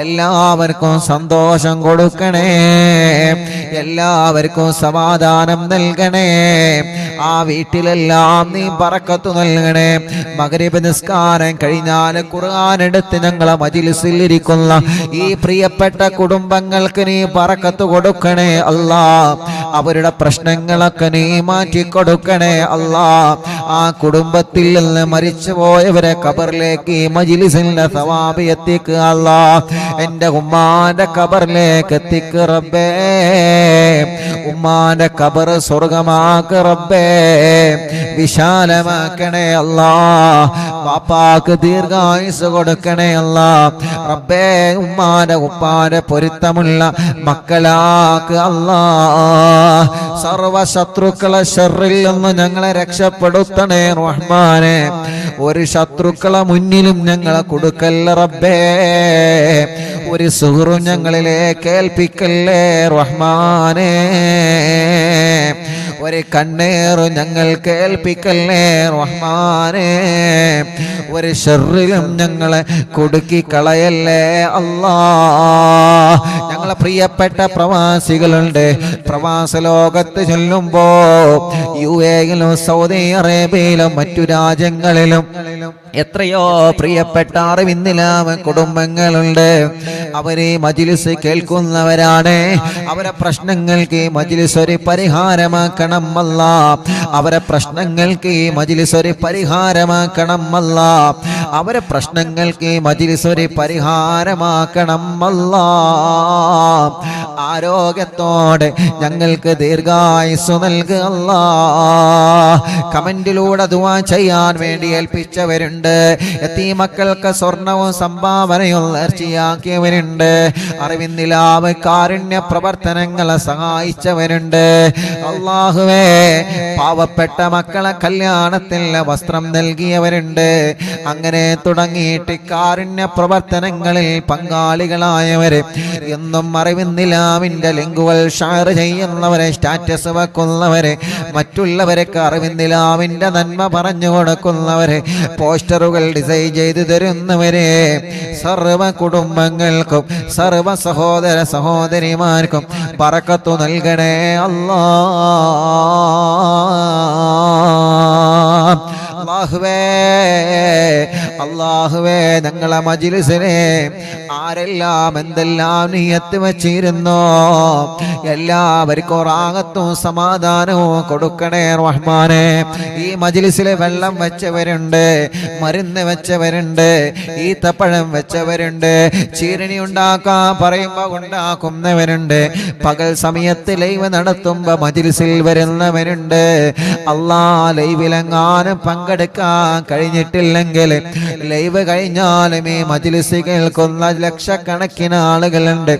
എല്ലാവർക്കും സന്തോഷം കൊടുക്കണേ, എല്ലാവർക്കും സമാധാനം നൽകണേ. ആ വീട്ടിലെല്ലാം നീ ബറക്കത്ത് നൽകണേ. മഗ്രിബ് നിസ്കാരം കഴിഞ്ഞാൽ ഖുർആൻ എടുത്ത് ഞങ്ങളെ മജ്ലിസിൽ ഇരിക്കുന്ന ഈ പ്രിയപ്പെട്ട കുടുംബങ്ങൾക്ക് നീ ബറക്കത്ത് കൊടുക്കണേ അല്ലാ. അവരുടെ പ്രശ്നങ്ങളൊക്കെ നീ മാറ്റി കൊടുക്കണേ അല്ലാ. ആ കുടുംബത്തിൽ നിന്ന് മരിച്ചുപോയവരെ ഖബറിലേക്ക് ഈ മജ്ലിസിന്റെ സവാബ് എത്തിക്കുക അല്ലാ. എന്റെ ഉമ്മാന്റെ ഖബറിലേക്ക് എത്തിക്ക് റബ്ബേ, ഉമ്മാന്റെ ഖബർ സ്വർഗമാക്ക് റബ്ബേ, വിശാലമാക്കണേ അല്ലാ. വാപ്പാക്ക് ദീർഘായുസ് കൊടുക്കണേ അല്ലാ റബ്ബേ. ഉമ്മാന്റെ ഉപ്പാന്റെ പൊരുത്തമുള്ള മക്കളാക്ക് അല്ലാ. സർവ ശത്രുക്കളെ ശർറിൽ നിന്ന് ഞങ്ങളെ രക്ഷപ്പെടുത്തണേ റഹ്മാനെ. ഒരു ശത്രുക്കളെ മുന്നിലും ഞങ്ങളെ കൊടുക്കല്ല റബ്ബേ. ഒരു സുഹൃത്തും ഞങ്ങളിലേക്ക് ഏൽപ്പിക്കല്ലേ റഹ്മാനെ. ഒരു കണ്ണേറും ഞങ്ങൾ കേൾപ്പിക്കല്ലേ റഹ്മാനെ. ഒരു ശർറിലും ഞങ്ങളെ കുടുക്കി കളയല്ലേ അല്ലാ. ഞങ്ങളെ പ്രിയപ്പെട്ട പ്രവാസികളുണ്ട്. പ്രവാസ ലോകത്ത് ചെല്ലുമ്പോ UAE-യിലും സൗദി അറേബ്യയിലും മറ്റു രാജ്യങ്ങളിലും എത്രയോ പ്രിയപ്പെട്ട അറിവിന്നിലാമ കുടുംബങ്ങളുണ്ട്. അവരെ മജ്ലിസ് കേൾക്കുന്നവരാണ്. അവരെ പ്രശ്നങ്ങൾക്ക് ഈ മജ്ലിസ് ഒരു പരിഹാരമാക്കണം അല്ലാ. അവരെ പ്രശ്നങ്ങൾക്ക് ഈ മജ്ലിസ് ഒരു പരിഹാരമാക്കണം അല്ലാ. അവരെ പ്രശ്നങ്ങൾക്ക് ഈ മജ്ലിസ് ഒരു പരിഹാരമാക്കണം അല്ലാ. ആരോഗ്യത്തോടെ ഞങ്ങൾക്ക് ദീർഘായുസ്സു നൽകുക അല്ലാ. കമന്റിലൂടെ ദുആ ചെയ്യാൻ വേണ്ടി ഏൽപ്പിച്ചവരുണ്ട്. യതീമക്കൾക്ക് സ്വർണവും സംഭാവനയും നേർച്ചയാക്കിയവരുണ്ട്. അറിവിന്നിലാവ് കാരുണ്യ പ്രവർത്തനങ്ങളെ സഹായിച്ചവരുണ്ട്. അല്ലാഹുവേ, പാവപ്പെട്ട മക്കളെ കല്യാണത്തിന് വസ്ത്രം നൽകിയവരുണ്ട്. അങ്ങനെ തുടങ്ങിയിട്ട് കാരുണ്യ പ്രവർത്തനങ്ങളിൽ പങ്കാളികളായവര്, എന്നും അറിവിന്നിലാവിന്റെ ലിങ്കുകൾ ഷെയർ ചെയ്യുന്നവരെ, സ്റ്റാറ്റസ് വെക്കുന്നവരെ, മറ്റുള്ളവരൊക്കെ അറിവിന്നിലാവിന്റെ നന്മ പറഞ്ഞു കൊടുക്കുന്നവരെ, പോസ്റ്ററുകൾ ഡിസൈൻ ചെയ്തു തരുന്നവരെ, സർവ കുടുംബങ്ങൾക്കും സർവ സഹോദര സഹോദരിമാർക്കും ബറക്കത്ത് നൽകണേ അല്ലാ. അല്ലാഹുവേ, അല്ലാഹുവേ, ഞങ്ങളെ മജ്ലിസിനെ ആരെല്ലാം എന്തെല്ലാം നിയത്ത് വച്ചിരുന്നോ എല്ലാവർക്കും റാഹത്തും സമാധാനവും കൊടുക്കണേ റഹ്മാനെ. ഈ മജ്ലിസിലെ വെള്ളം വെച്ചവരുണ്ട്, മരുന്ന് വെച്ചവരുണ്ട്, ഈത്തപ്പഴം വെച്ചവരുണ്ട്, ചീരണി ഉണ്ടാക്കാൻ പറയുമ്പോ ഉണ്ടാക്കുന്നവരുണ്ട്, പകൽ സമയത്ത് ലൈവ് നടത്തുമ്പോ മജ്ലിസിൽ വരുന്നവരുണ്ട്. അല്ലാ, ലൈവിലെങ്ങാനും പങ്കെടുക്കാൻ കഴിഞ്ഞിട്ടില്ലെങ്കിൽ ലൈവ് കഴിഞ്ഞാലും ഈ മജ്‌ലിസ് കേൾക്കുന്ന ലക്ഷക്കണക്കിന് ആളുകളുണ്ട്.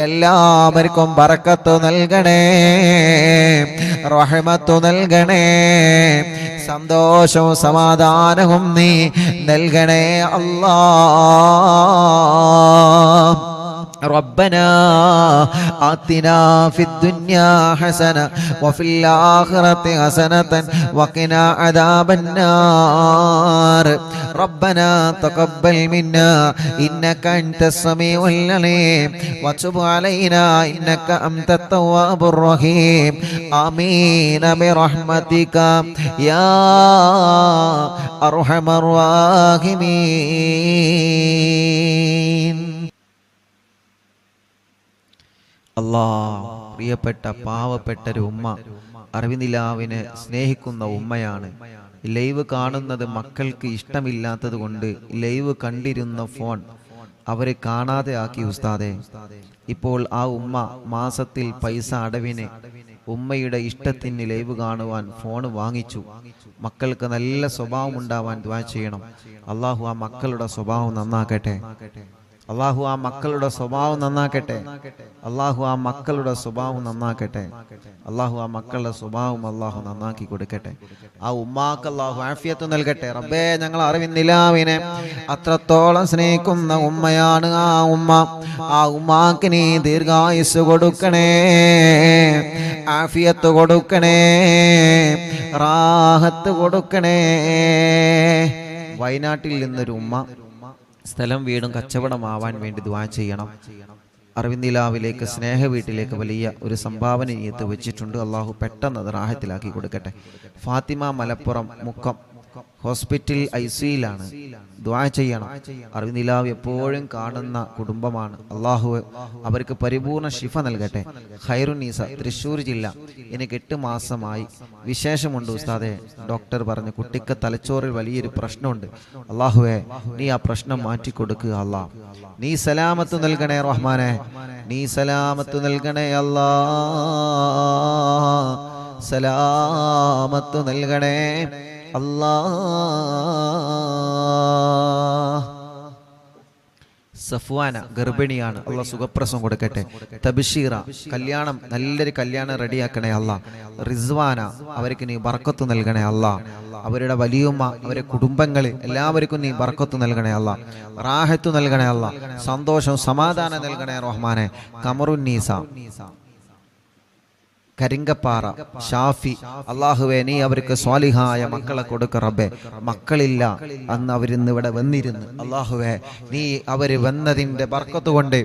എല്ലാവർക്കും ബറക്കത്ത് നൽകണേ, റഹ്മത്ത് നൽകണേ, സന്തോഷവും സമാധാനവും നീ നൽകണേ അല്ലാഹ്. ربنا آتنا في الدنيا حسنة وفي الآخرة حسنة وقنا عذاب النار. ربنا تقبل منا إنك أنت السميع العليم وتب علينا إنك أنت التواب الرحيم. آمين برحمتك يا أرحم الراحمين. പ്രിയപ്പെട്ട പാവപ്പെട്ട ഒരു ഉമ്മ, അറിവിനിലാവിനെ സ്നേഹിക്കുന്ന ഉമ്മയാണ്. ലൈവ് കാണുന്നത് മക്കൾക്ക് ഇഷ്ടമില്ലാത്തത് കൊണ്ട് ലൈവ് കണ്ടിരുന്ന ഫോൺ അവരെ കാണാതെ ആക്കി ഉസ്താദെ. ഇപ്പോൾ ആ ഉമ്മ മാസത്തിൽ പൈസ അടവിന് ഉമ്മയുടെ ഇഷ്ടത്തിന് ലൈവ് കാണുവാൻ ഫോൺ വാങ്ങിച്ചു. മക്കൾക്ക് നല്ല സ്വഭാവം ഉണ്ടാവാൻ ദുആ ചെയ്യണം. അള്ളാഹു ആ മക്കളുടെ സ്വഭാവം നന്നാക്കട്ടെ. അള്ളാഹു ആ മക്കളുടെ സ്വഭാവം നന്നാക്കട്ടെ. അള്ളാഹു ആ മക്കളുടെ സ്വഭാവം നന്നാക്കട്ടെ. അള്ളാഹു ആ മക്കളുടെ സ്വഭാവം അള്ളാഹു നന്നാക്കി കൊടുക്കട്ടെ. ആ ഉമ്മാക്ക് അള്ളാഹു ആഫിയത്ത് നൽകട്ടെ. റബ്ബേ, ഞങ്ങൾ അറിവിന്നിലാവിനെ അത്രത്തോളം സ്നേഹിക്കുന്ന ഉമ്മയാണ് ആ ഉമ്മ. ആ ഉമ്മാക്ക് നീ ദീർഘായുസ് കൊടുക്കണേ, ആഫിയത്ത് കൊടുക്കണേ, റാഹത്ത് കൊടുക്കണേ. വയനാട്ടിൽ നിന്നൊരു ഉമ്മ സ്ഥലം വീടും കച്ചവടമാവാൻ വേണ്ടി ദുആ ചെയ്യണം. അറിവിന്ദിലാവിലേക്ക് സ്നേഹ വീട്ടിലേക്ക് വലിയ ഒരു സംഭാവന നീയത്ത് വെച്ചിട്ടുണ്ട്. അള്ളാഹു പെട്ടെന്ന് അത് റാഹത്തിലാക്കി കൊടുക്കട്ടെ. ഫാത്തിമ മലപ്പുറം മുക്കം ഹോസ്പിറ്റൽ ICUയിലാണ്. ദുആ ചെയ്യണം. അറിവിന്ദിലാവ് എപ്പോഴും കാണുന്ന കുടുംബമാണ്. അള്ളാഹു അവർക്ക് പരിപൂർണ ശിഫ നൽകട്ടെ. ഖൈറുന്നീസ തൃശ്ശൂർ ജില്ല. എനിക്ക് 8 മാസമായി. വിശേഷമുണ്ട് ഉസ്താദെ. ഡോക്ടർ പറഞ്ഞു കുട്ടിക്ക് തലച്ചോറിൽ വലിയൊരു പ്രശ്നമുണ്ട്. അള്ളാഹുവേ, നീ ആ പ്രശ്നം മാറ്റിക്കൊടുക്കുക അല്ലാ. നീ സലാമത്ത് നൽകണേ റഹ്മാനെ, നീ സലാമത്ത് നൽകണേ അല്ലാ, സലാമത്ത് നൽകണേ അല്ലാഹ്. സഫ്വാന ഗർഭിണിയാണ്. അള്ളാഹ് സുഖപ്രസവം കൊടുക്കട്ടെ. തബ്ഷീറ കല്യാണം, നല്ലൊരു കല്യാണം റെഡിയാക്കണേ അല്ലാഹ്. റിസ്വാന അവർക്ക് നീ ബർക്കത്ത് നൽകണേ അല്ലാഹ്. അവരുടെ വലിയുമ്മ, അവരുടെ കുടുംബങ്ങൾ എല്ലാവർക്കും നീ ബർക്കത്ത് നൽകണേ അല്ലാഹ്. റാഹത്ത് നൽകണേ അല്ലാഹ്. സന്തോഷം സമാധാനം നൽകണേ റഹ്മാനെ. കമറുന്നീസ കരിങ്കപ്പാറ ഷാഫി, അള്ളാഹുവേ നീ അവർക്ക് സ്വാലിഹായ മക്കളെ കൊടുക്ക റബ്ബേ. മക്കളില്ല അന്ന് അവരിന്ന് ഇവിടെ വന്നിരുന്നു. അള്ളാഹുവേ, നീ അവര് വന്നതിന്റെ ബർക്കത്ത് കൊണ്ട്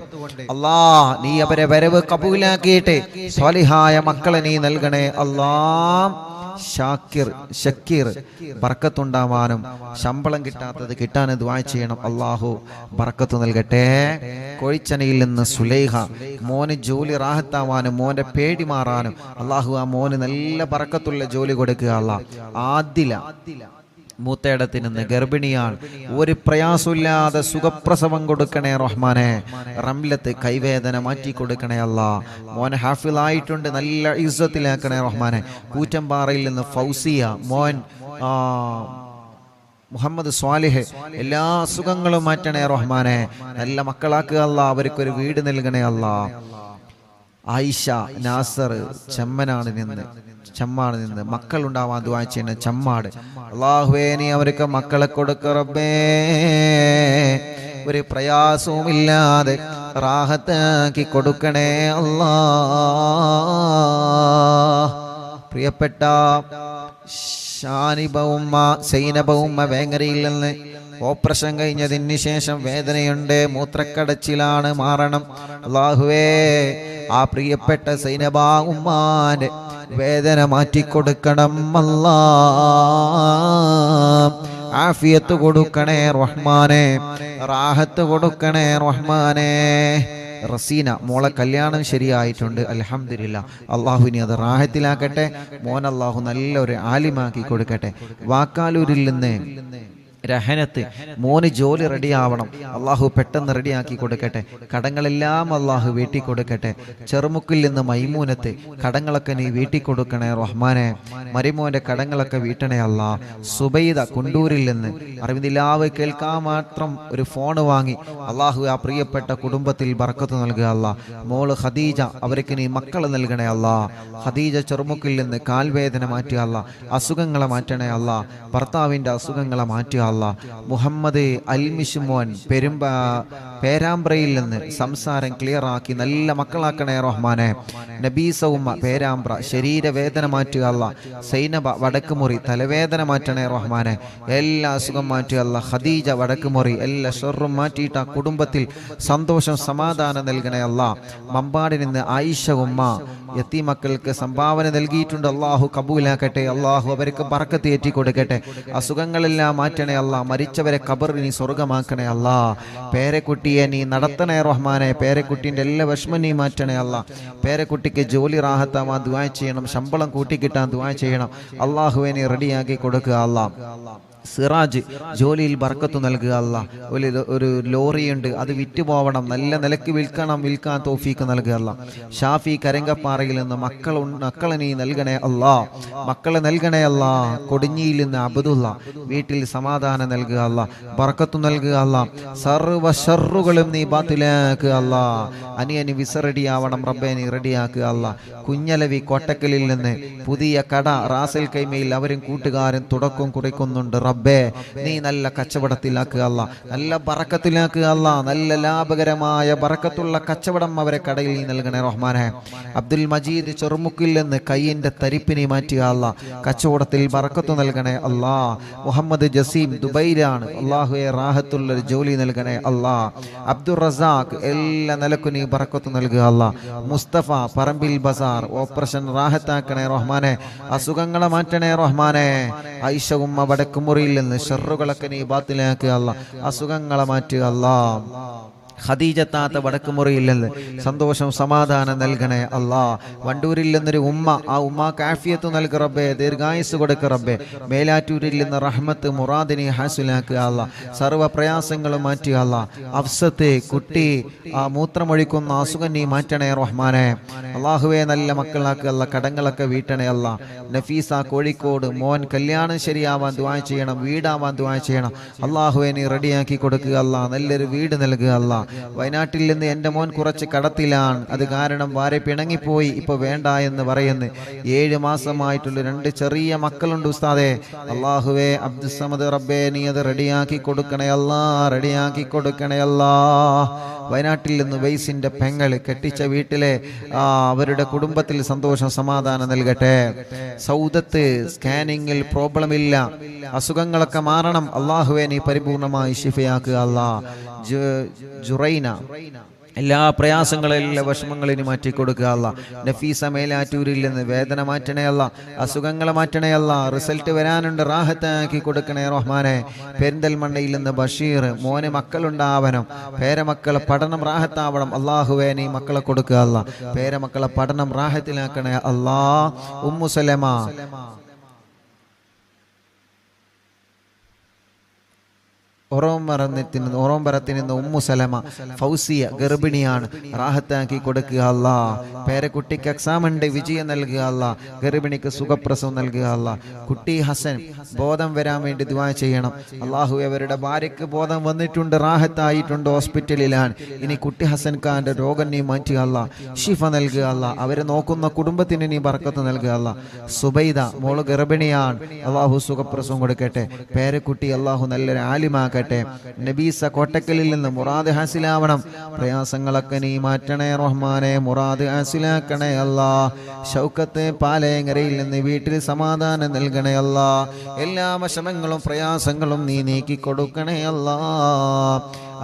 നീ അവരെ വരവ് കബൂലാക്കിയിട്ട് സ്വാലിഹായ മക്കളെ നീ നൽകണേ അല്ലാഹ്. ഷക്കീർ ബർക്കത്തുണ്ടാവാനും ശമ്പളം കിട്ടാത്തത് കിട്ടാൻ ദുആ ചെയ്യണം. അള്ളാഹു ബർക്കത്ത് നൽകട്ടെ. കോഴിച്ചനയിൽ നിന്ന് സുലൈഹ, മോന് ജോലി റാഹത്താവാനും മോന്റെ പേടി മാറാനും അള്ളാഹു ആ മോന് നല്ല ബർക്കത്തുള്ള ജോലി കൊടുക്കുക അല്ലാഹ്. ആദില മൂത്തേടത്തിൽ നിന്ന് ഗർഭിണിയാണ്. ഒരു പ്രയാസമില്ലാതെ സുഖപ്രസവം കൊടുക്കണേ റഹ്മാനെ. റംലത്ത് കൈവേദന മാറ്റി കൊടുക്കണേ അല്ലാ. മോൻ ഹാഫിളായിട്ടുണ്ട്, നല്ല ഇസ്സത്തിലാക്കണേ റഹ്മാനെ. കൂറ്റമ്പാറയിൽ നിന്ന് ഫൗസിയ, മോൻ മുഹമ്മദ് സ്വാലിഹ്, എല്ലാ അസുഖങ്ങളും മാറ്റണേ റഹ്മാനെ. നല്ല മക്കളാക്കുക അല്ലാ. അവർക്കൊരു വീട് നൽകണേ അല്ലാ. ആയിഷ നാസർ ചെമ്മാട് നിന്ന് മക്കൾ ഉണ്ടാവാൻ ദുആ ചെയ്യുന്ന ചെമ്മാട്. അല്ലാഹുവേ, നീ അവർക്ക് മക്കളെ കൊടുക്ക റബ്ബേ. ഒരു പ്രയാസവും ഇല്ലാതെ റാഹത്താക്കി കൊടുക്കണേ അല്ലാ. പ്രിയപ്പെട്ട ഷാനിബ ഉമ്മ, സൈനബ ഉമ്മ വേങ്ങരയിൽ നിന്ന് ഓപ്പറേഷൻ കഴിഞ്ഞതിന് ശേഷം വേദനയുണ്ട്, മൂത്രക്കടച്ചിലാണ്, മാറണം. അല്ലാഹുവേ, ആ പ്രിയപ്പെട്ട സൈനബ ഉമ്മാന്റെ വേദന മാറ്റിക്കൊടുക്കണം അല്ലാ. ആഫിയത്ത് കൊടുക്കണേ റഹ്മാനെ, റാഹത്ത് കൊടുക്കണേ റഹ്മാനെ. റസീന മോളെ കല്യാണം ശരിയായിട്ടുണ്ട്, അൽഹംദുലില്ലാ. അള്ളാഹു ഇനി അത് റാഹത്തിലാക്കട്ടെ. മോൻ അള്ളാഹു നല്ലൊരു ആലിമാക്കി കൊടുക്കട്ടെ. വാക്കാലൂരിൽ നിന്ന് രഹനത്ത് മോന് ജോലി റെഡിയാവണം, അള്ളാഹു പെട്ടെന്ന് റെഡിയാക്കി കൊടുക്കട്ടെ. കടങ്ങളെല്ലാം അള്ളാഹു വീട്ടി കൊടുക്കട്ടെ. ചെറുമുക്കിൽ നിന്ന് മൈമൂനത്ത് കടങ്ങളൊക്കെ നീ വീട്ടി കൊടുക്കണേ റഹ്മാനെ. മരിമോന്റെ കടങ്ങളൊക്കെ വീട്ടണേ അല്ലാ. സുബൈദ കുണ്ടൂരിൽ നിന്ന് അറിവിന്ദിലാവ് കേൾക്കാൻ മാത്രം ഒരു ഫോണ് വാങ്ങി അള്ളാഹു ആ പ്രിയപ്പെട്ട കുടുംബത്തിൽ ബർക്കത്ത് നൽകുക അല്ലാ. മോള് ഖദീജ, അവർക്ക് നീ മക്കൾ നൽകണേ അല്ലാ. ഖദീജ ചെറുമുക്കിൽ നിന്ന് കാൽവേദന മാറ്റുക അല്ലാ, അസുഖങ്ങളെ മാറ്റണേ അല്ലാ, ഭർത്താവിൻ്റെ അസുഖങ്ങളെ മാറ്റുക അല്ലാ. മുഹമ്മദ് അൽമിഷുമോൻ പേരാമ്പ്രയിൽ നിന്ന് സംസാരം ക്ലിയർ ആക്കി നല്ല മക്കളാക്കണേ റഹ്മാനെ. നബീസ ഉമ്മ പേരാമ്പ്ര ശരീരവേദന മാറ്റുക അല്ലാ. സൈനബ വടക്കുമുറി തലവേദന മാറ്റണേ റഹ്മാനെ. എല്ലാ അസുഖം മാറ്റുക അല്ലാ. ഖദീജ വടക്കുമുറി എല്ലാ ഷർറും മാറ്റിയിട്ട് ആ കുടുംബത്തിൽ സന്തോഷം സമാധാനം നൽകണേ അല്ലാ. മമ്പാടിൽ നിന്ന് ആയിഷ ഉമ്മ യത്തീമക്കൾക്ക് സംഭാവന നൽകിയിട്ടുണ്ട്, അള്ളാഹു കബൂലാക്കട്ടെ. അള്ളാഹു അവർക്ക് ബർക്കത്ത് ഏറ്റി കൊടുക്കട്ടെ. അസുഖങ്ങളെല്ലാം മാറ്റണേ അല്ലാ. മരിച്ചവരെ ഖബറിൽ നീ സ്വർഗമാക്കണേ അല്ലാ. പേരക്കുട്ടിയെ നീ നടത്തണേ റഹ്മാനെ. പേരക്കുട്ടിൻ്റെ എല്ലാ വിഷമം നീ മാറ്റണേ അല്ലാ. പേരക്കുട്ടിക്ക് ജോലി റാഹത്താവാൻ ദുആ ചെയ്യണം, ശമ്പളം കൂട്ടിക്കിട്ടാൻ ദുആ ചെയ്യണം. അള്ളാഹുവെ നീ റെഡിയാക്കി കൊടുക്കുക അല്ലാ. സിറാജ് ജോലിയിൽ ബർക്കത്ത് നൽകുക അല്ലാ. ഒരു ലോറിയുണ്ട്, അത് വിറ്റുപോകണം, നല്ല നിലക്ക് വിൽക്കാൻ തൗഫീക്ക് നൽകുക അല്ലാ. ഷാഫി കരങ്കപ്പാറയിൽ നിന്ന് മക്കളെ നീ നൽകണേ അല്ലാ. മക്കളെ നൽകണേ അല്ലാ. കൊടിഞ്ഞിയിൽ നിന്ന് അബ്ദുള്ള വീട്ടിൽ സമാധാനം നൽകുക അല്ലാ, ബർക്കത്ത് നൽകുക അല്ലാ. സർവ്വ ഷർറുകളും നീ ബാത്തിലാക്കുക അല്ലാ. അനിയന് വിസ റെഡിയാവണം റബ്ബേ, നീ റെഡിയാക്കുക അല്ലാ. കുഞ്ഞലവി കോട്ടക്കലിൽ നിന്ന് പുതിയ കട റാസൽ കൈമയിൽ അവരും കൂട്ടുകാരും തുടക്കം കുറിക്കുന്നുണ്ട് റബ്ബേ. നീ നല്ല കച്ചവടത്തിലാക്കുക അല്ലാ, നല്ല ബറക്കത്തിലാക്കുക അല്ലാ. നല്ല ലാഭകരമായ ബറക്കത്തുള്ള കച്ചവടം അവരെ കടയിൽ നീ നൽകണേ റഹ്മാനെ. അബ്ദുൽ മജീദ് ചെറുമുക്കിൽ നിന്ന് കയ്യിന്റെ തരിപ്പിനെ മാറ്റുക അല്ലാ, കച്ചവടത്തിൽ ബറക്കത്ത് നൽകണേ അല്ലാ. മുഹമ്മദ് ജസീം ദുബൈയിലാണ്, അള്ളാഹുവെ റാഹത്തുള്ളൊരു ജോലി നൽകണേ അല്ലാ. അബ്ദുൾ റസാഖ് എല്ലാ നിലക്കും നീ ബറക്കത്ത് നൽകുക അല്ലാ. മുസ്തഫ പറമ്പിൽ ബസാർ ഓപ്പറേഷൻ റാഹത്താക്കണേ റഹ്മാനെ. അസുഖങ്ങളെ മാറ്റണേ റഹ്മാനെ. ഐഷ ഉമ്മ വടക്കുമുറിയിൽ നിന്ന് ഷർറുകളൊക്കെ നീ ബാത്തിലാക്കുക അല്ലാ, അസുഖങ്ങളെ മാറ്റുക അല്ലാ. ഖദീജ താത്ത വടക്കുമുറിയിൽ നിന്ന് സന്തോഷം സമാധാനം നൽകണേ അല്ലാ. വണ്ടൂരിൽ നിന്നൊരു ഉമ്മ, ആ ഉമ്മാക്ക് ആഫിയത്ത് നൽകുക റബ്ബേ, ദീർഘായുസ് കൊടുക്കുക റബ്ബേ. മേലാറ്റൂരിൽ നിന്ന് റഹ്മത്ത് മുറാദിനെ ഹാസിലാക്കുക അല്ലാ, സർവ്വ പ്രയാസങ്ങളും മാറ്റുക അല്ലാ. അഫ്സത്ത് കുട്ടി ആ മൂത്രമൊഴിക്കുന്ന അസുഖം നീ മാറ്റണേ റഹ്മാനെ. അള്ളാഹുവെ നല്ല മക്കളാക്കുക അല്ലാ, കടങ്ങളൊക്കെ വീട്ടണേ അല്ലാ. നഫീസ കോഴിക്കോട് മോൻ കല്യാണം ശരിയാവാൻ ദുആ ചെയ്യണം, വീടാവാൻ ദുആ ചെയ്യണം. അള്ളാഹുവെ നീ റെഡിയാക്കി കൊടുക്കുക അല്ലാ, നല്ലൊരു വീട് നൽകുക അല്ലാ. വയനാട്ടിൽ നിന്ന് എൻ്റെ മോൻ കുറച്ച് കടത്തിലാണ്, അത് കാരണം വാരെ പിണങ്ങിപ്പോയി, ഇപ്പൊ വേണ്ട എന്ന് പറയുന്നു. 7 മാസമായിട്ടുള്ള 2 ചെറിയ മക്കളുണ്ട് ഉസ്താദേ. അള്ളാഹുവേ അബ്ദുസ്സമദ് റബ്ബേ, നീ അത് റെഡിയാക്കി കൊടുക്കണേ അല്ലാ, റെഡിയാക്കി കൊടുക്കണേ അല്ലാ. വയനാട്ടിൽ നിന്ന് വൈസിന്റെ പെങ്ങൾ കെട്ടിച്ച വീട്ടിലെ അവരുടെ കുടുംബത്തിൽ സന്തോഷം സമാധാനം നൽകട്ടെ. സൗദത്ത് സ്കാനിങ്ങിൽ പ്രോബ്ലം ഇല്ല, അസുഖങ്ങളൊക്കെ മാറണം. അള്ളാഹുവേ നീ പരിപൂർണമായി ശിഫയാക്കുക അല്ലാ. ജുറൈന എല്ലാ പ്രയാസങ്ങളെല്ലാം വിഷമങ്ങളിന് മാറ്റി കൊടുക്കുക അല്ലാ. നഫീസ മേലാറ്റൂരിൽ നിന്ന് വേദന മാറ്റണേ അല്ലാ, അസുഖങ്ങളെ മാറ്റണേ അല്ലാ. റിസൾട്ട് വരാനുണ്ട്, റാഹത്താക്കി കൊടുക്കണേ റഹ്മാനെ. പെരിന്തൽമണ്ണയിൽ നിന്ന് ബഷീർ മോന് മക്കളുണ്ടാവണം, പേരമക്കളെ പഠനം റാഹത്താവണം. അള്ളാഹുവേ നീ മക്കളെ കൊടുക്കുക അല്ലാ, പേരമക്കളെ പഠനം റാഹത്തിലാക്കണേ അല്ലാ. ഉമ്മു സലമ ഒറോമ്പരത്തിൽ നിന്ന് ഉമ്മു സലമ ഫൗസിയ ഗർഭിണിയാണ്, റാഹത്താക്കി കൊടുക്കുക അല്ലാ. പേരക്കുട്ടിക്ക് എക്സാം ഉണ്ട്, വിജയം നൽകുക അല്ലാ. ഗർഭിണിക്ക് സുഖപ്രസവം നൽകുക അല്ലാ. കുട്ടി ഹസൻ ബോധം വരാൻ വേണ്ടി ദുആ ചെയ്യണം. അള്ളാഹു അവരുടെ ഭാര്യയ്ക്ക് ബോധം വന്നിട്ടുണ്ട്, റാഹത്തായിട്ടുണ്ട്, ഹോസ്പിറ്റലിലാണ്. ഇനി കുട്ടി ഹസൻ ഖാന്റെ രോഗം നീ മാറ്റുക അല്ലാ, ഷിഫ നൽകുക അല്ലാ. അവരെ നോക്കുന്ന കുടുംബത്തിന് നീ ബർക്കത്ത് നൽകുക അല്ലാ. സുബൈദ മോള് ഗർഭിണിയാണ്, അള്ളാഹു സുഖപ്രസവം കൊടുക്കട്ടെ. പേരക്കുട്ടി അള്ളാഹു നല്ലൊരു ആലിമാക്കട്ടെ. നബീസ കോട്ടക്കലിൽ നിന്ന് മുറാദ് ഹാസിലാവണം, പ്രയാസങ്ങളൊക്കെ നീ മാറ്റണേ റഹ്മാനെ, മുറാദ് ഹാസിലാക്കണേ അല്ലാ. ഷൗക്കത്ത് പാലേങ്ങരയിൽ നിന്ന് വീട്ടിൽ സമാധാനം നൽകണേ അല്ലാ. എല്ലാ വിഷമങ്ങളും പ്രയാസങ്ങളും നീ നീക്കി കൊടുക്കണേ അല്ലാ.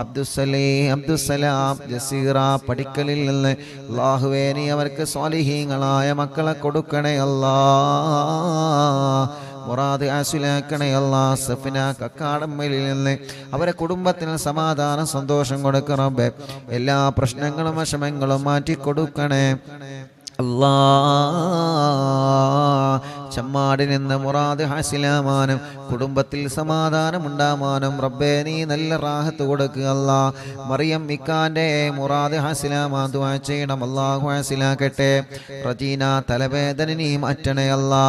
അബ്ദുസലാം ജസീറ പടിക്കലിൽ നിന്ന് അല്ലാഹുവേ നീ അവർക്ക് സ്വാലിഹീങ്ങളായ മക്കളെ കൊടുക്കണേ അല്ലാ. മുറാദ് ആസിലാക്കണേ അല്ലാ. സഫിന കക്കാടമ്മയിൽ നിന്ന് അവരെ കുടുംബത്തിന് സമാധാനം സന്തോഷം കൊടുക്കണം. എല്ലാ പ്രശ്നങ്ങളും വിഷമങ്ങളും മാറ്റിക്കൊടുക്കണേ അല്ലാ. ചമ്മാടിൽ നിന്ന് മുറാദ് ഹാസിലാമാനും കുടുംബത്തിൽ സമാധാനമുണ്ടാവാനും റബ്ബേ നീ നല്ല റാഹത്ത് കൊടുക്കുക അല്ലാ. മറിയം ഇക്കാന്റെ മുറാദ് ഹാസിലാമാ ദുആ ചെയ്യണം, അല്ലാഹു ഹാസിലാക്കട്ടെ. റജീന തലവേദന നീ മാറ്റണേ അല്ലാ.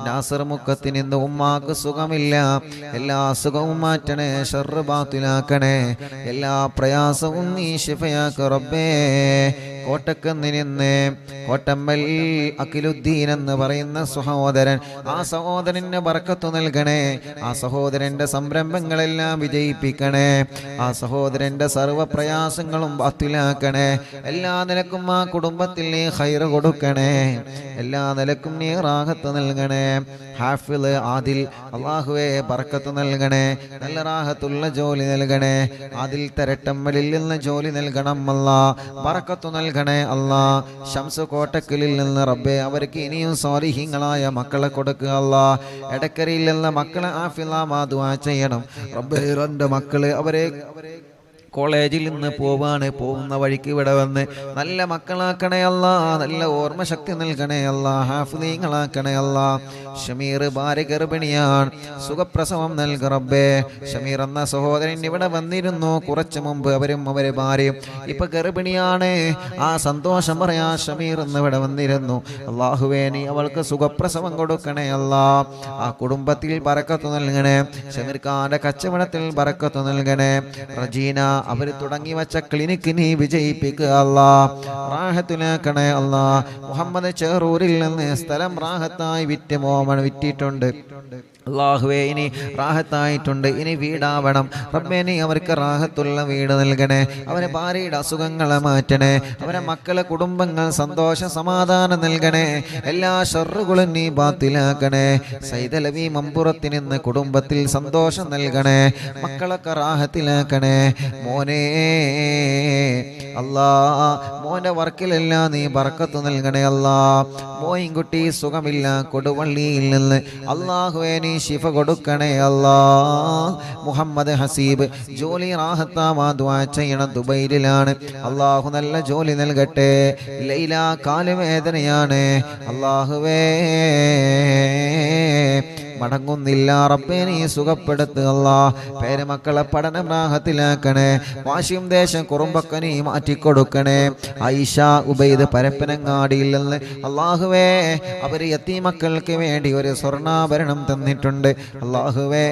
നാസർ മുക്കത്തിന് ഇന്ന് ഉമ്മാക്ക് സുഖമില്ല, എല്ലാ അസുഖവും മാറ്റണേ, ഷർറ് ബാത്തിലാക്കണേ, എല്ലാ പ്രയാസവും നീ ശിഫയാക്ക് റബ്ബേ. കോട്ടക്കുന്നിന് കോട്ടമ്മൽ അഖിലുദ്ദീൻ എന്ന് പറയുന്ന സഹോദരൻ, ആ സഹോദരന് ബർക്കത്ത് നൽകണേ, ആ സഹോദരന്റെ സംരംഭങ്ങളെല്ലാം വിജയിപ്പിക്കണേ, ആ സഹോദരന്റെ സർവ്വ പ്രയാസങ്ങളും ബാത്തിലാക്കണേ. എല്ലാ നിലക്കും ആ കുടുംബത്തിൽ നീ ഖൈർ കൊടുക്കണേ, എല്ലാ നിലക്കും നീ റാഹത്ത് നൽകണേ. ഹാഫിള് ആദിൽ അല്ലാഹുവേ ബർക്കത്ത് നൽകണേ, നല്ല റാഹത്തുള്ള ജോലി നൽകണേ. ആദിൽ തരട്ടമ്മലിൽ നിന്ന് ജോലി നൽകണം അല്ലാ, ബർക്കത്ത് നൽകണേ അല്ലാ. ശംസ് കോട്ടക്കലിൽ നിന്ന് റബ്ബേ അവർക്ക് ഇനിയും സ്വാലിഹീങ്ങളായ മക്കളെ കൊടുക്കുക അല്ലാ. എടക്കരയിൽ നിന്ന് മക്കളെ ആഫിളാമാ ദുആ ചെയ്യണം റബ്ബേ. രണ്ട് മക്കള് അവരെ കോളേജിൽ നിന്ന് പോകുന്ന വഴിക്ക് ഇവിടെ വന്ന് നല്ല മക്കളാക്കണേ അല്ലാ, നല്ല ഓർമ്മ ശക്തി നൽകണേ അല്ലാ, ഹാഫിളീങ്ങളാക്കണേ അല്ലാ. ഷമീർ ഭാര്യ ഗർഭിണിയാണ്, സുഖപ്രസവം നൽക റബ്ബേ. ഷമീർ എന്ന സഹോദരൻ ഇവിടെ വന്നിരുന്നു കുറച്ചു മുമ്പ്, അവരും അവരെ ഭാര്യയും ഇപ്പൊ ഗർഭിണിയാണ്. ആ സന്തോഷം പറയാ ഷമീർ എന്ന് ഇവിടെ വന്നിരുന്നു. അല്ലാഹുവേ നീ അവൾക്ക് സുഖപ്രസവം കൊടുക്കണേ അല്ലാ. ആ കുടുംബത്തിൽ ബറക്കത്ത് നൽകണേ, ഷമീർ ഖാന്റെ കച്ചവടത്തിൽ ബറക്കത്ത് നൽകണേ. റജീന അവർ തുടങ്ങി വെച്ച ക്ലിനിക്ക് നീ വിജയിപ്പിക്കുക അല്ലാ, റാഹത്തിലാക്കണേ അല്ലാ. മുഹമ്മദ് ചെറൂരിൽ നിന്ന് സ്ഥലം റാഹത്തായി വിറ്റിട്ടുണ്ട് അല്ലാഹുവേ, ഇനി റാഹത്തായിട്ടുണ്ട്, ഇനി വീടാവണം റബ്ബേ. നീ അവർക്ക് റാഹത്തുള്ള വീട് നൽകണേ, അവരെ ഭാര്യയുടെ അസുഖങ്ങളെ മാറ്റണേ, അവരെ മക്കളെ കുടുംബങ്ങൾ സന്തോഷ സമാധാനം നൽകണേ, എല്ലാ ഷർറുകളും നീ ബാത്തിലാക്കണേ. സൈദലവി മമ്പുറത്തിൽ നിന്ന് കുടുംബത്തിൽ സന്തോഷം നൽകണേ, മക്കളൊക്കെ റാഹത്തിലാക്കണേ. മോനെ അല്ലാ, മോന്റെ വർക്കിലെല്ലാം നീ ബർക്കത്ത് നൽകണേ അല്ലാ. മോയിൻകുട്ടി സുഖമില്ല കൊടുവള്ളിയിൽ നിന്ന്, അല്ലാഹുവേ നീ ശിഫ കൊടുക്കണേ അല്ലാ. മുഹമ്മദ് ഹസീബ് ജോലി റാഹത്താവാ ദുആ ചെയ്യണം, ദുബൈയിലാണ്, അല്ലാഹു നല്ല ജോലി നൽകട്ടെ. ലൈല കാലുവേദനയാണ്, അല്ലാഹുവേ മടങ്ങുന്നില്ല റബ്ബേ നീ സുഖപ്പെടുത്തുക അല്ലാ. പേരമക്കളെ പഠനം റാഹത്തിലാക്കണേ, വാശിയും ദേശം കുറുമ്പൊക്കെ നീ മാറ്റിക്കൊടുക്കണേ. ഐഷ ഉബൈദ് പരപ്പനങ്ങാടിയിൽ നിന്ന് അല്ലാഹുവേ അവര് യതീമക്കൾക്ക് വേണ്ടി ഒരു സ്വർണ്ണാഭരണം തന്നിട്ടുണ്ട്. അല്ലാഹുവേ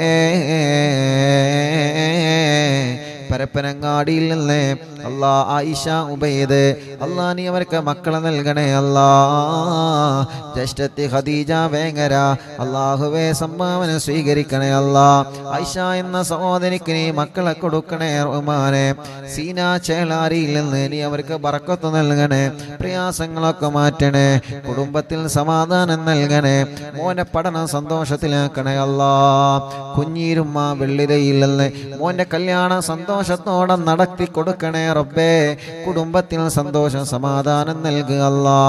പരപ്പനങ്ങാടിയിൽ നിന്ന് അല്ലാ ആയിഷ ഉബൈദ് അല്ലാ നീ അവർക്ക് മക്കളെ നൽകണേ അല്ലാ. ജ്യേഷ്ഠത്തി ഖദീജ വേങ്ങര അല്ലാഹുവേ സംഭാവന സ്വീകരിക്കണേ അല്ലാ. ആയിഷ എന്ന സഹോദരിക്ക് നീ മക്കളെ കൊടുക്കണേ റഹ്മാനെ. സീന ചേളാരിയിൽ നിന്ന് നീ അവർക്ക് ബറക്കത്ത് നൽകണേ, പ്രയാസങ്ങളൊക്കെ മാറ്റണേ, കുടുംബത്തിൽ സമാധാനം നൽകണേ, മോന്റെ പഠനം സന്തോഷത്തിലാക്കണേ അല്ലാ. കുഞ്ഞീരുമ്മ വെള്ളിരയിൽ നിന്ന് മോന്റെ കല്യാണം സന്തോഷത്തോടെ നടത്തി കൊടുക്കണേ റബ്ബേ. കുടുംബത്തിൽ സന്തോഷം സമാധാനം നൽകുക അല്ലാ.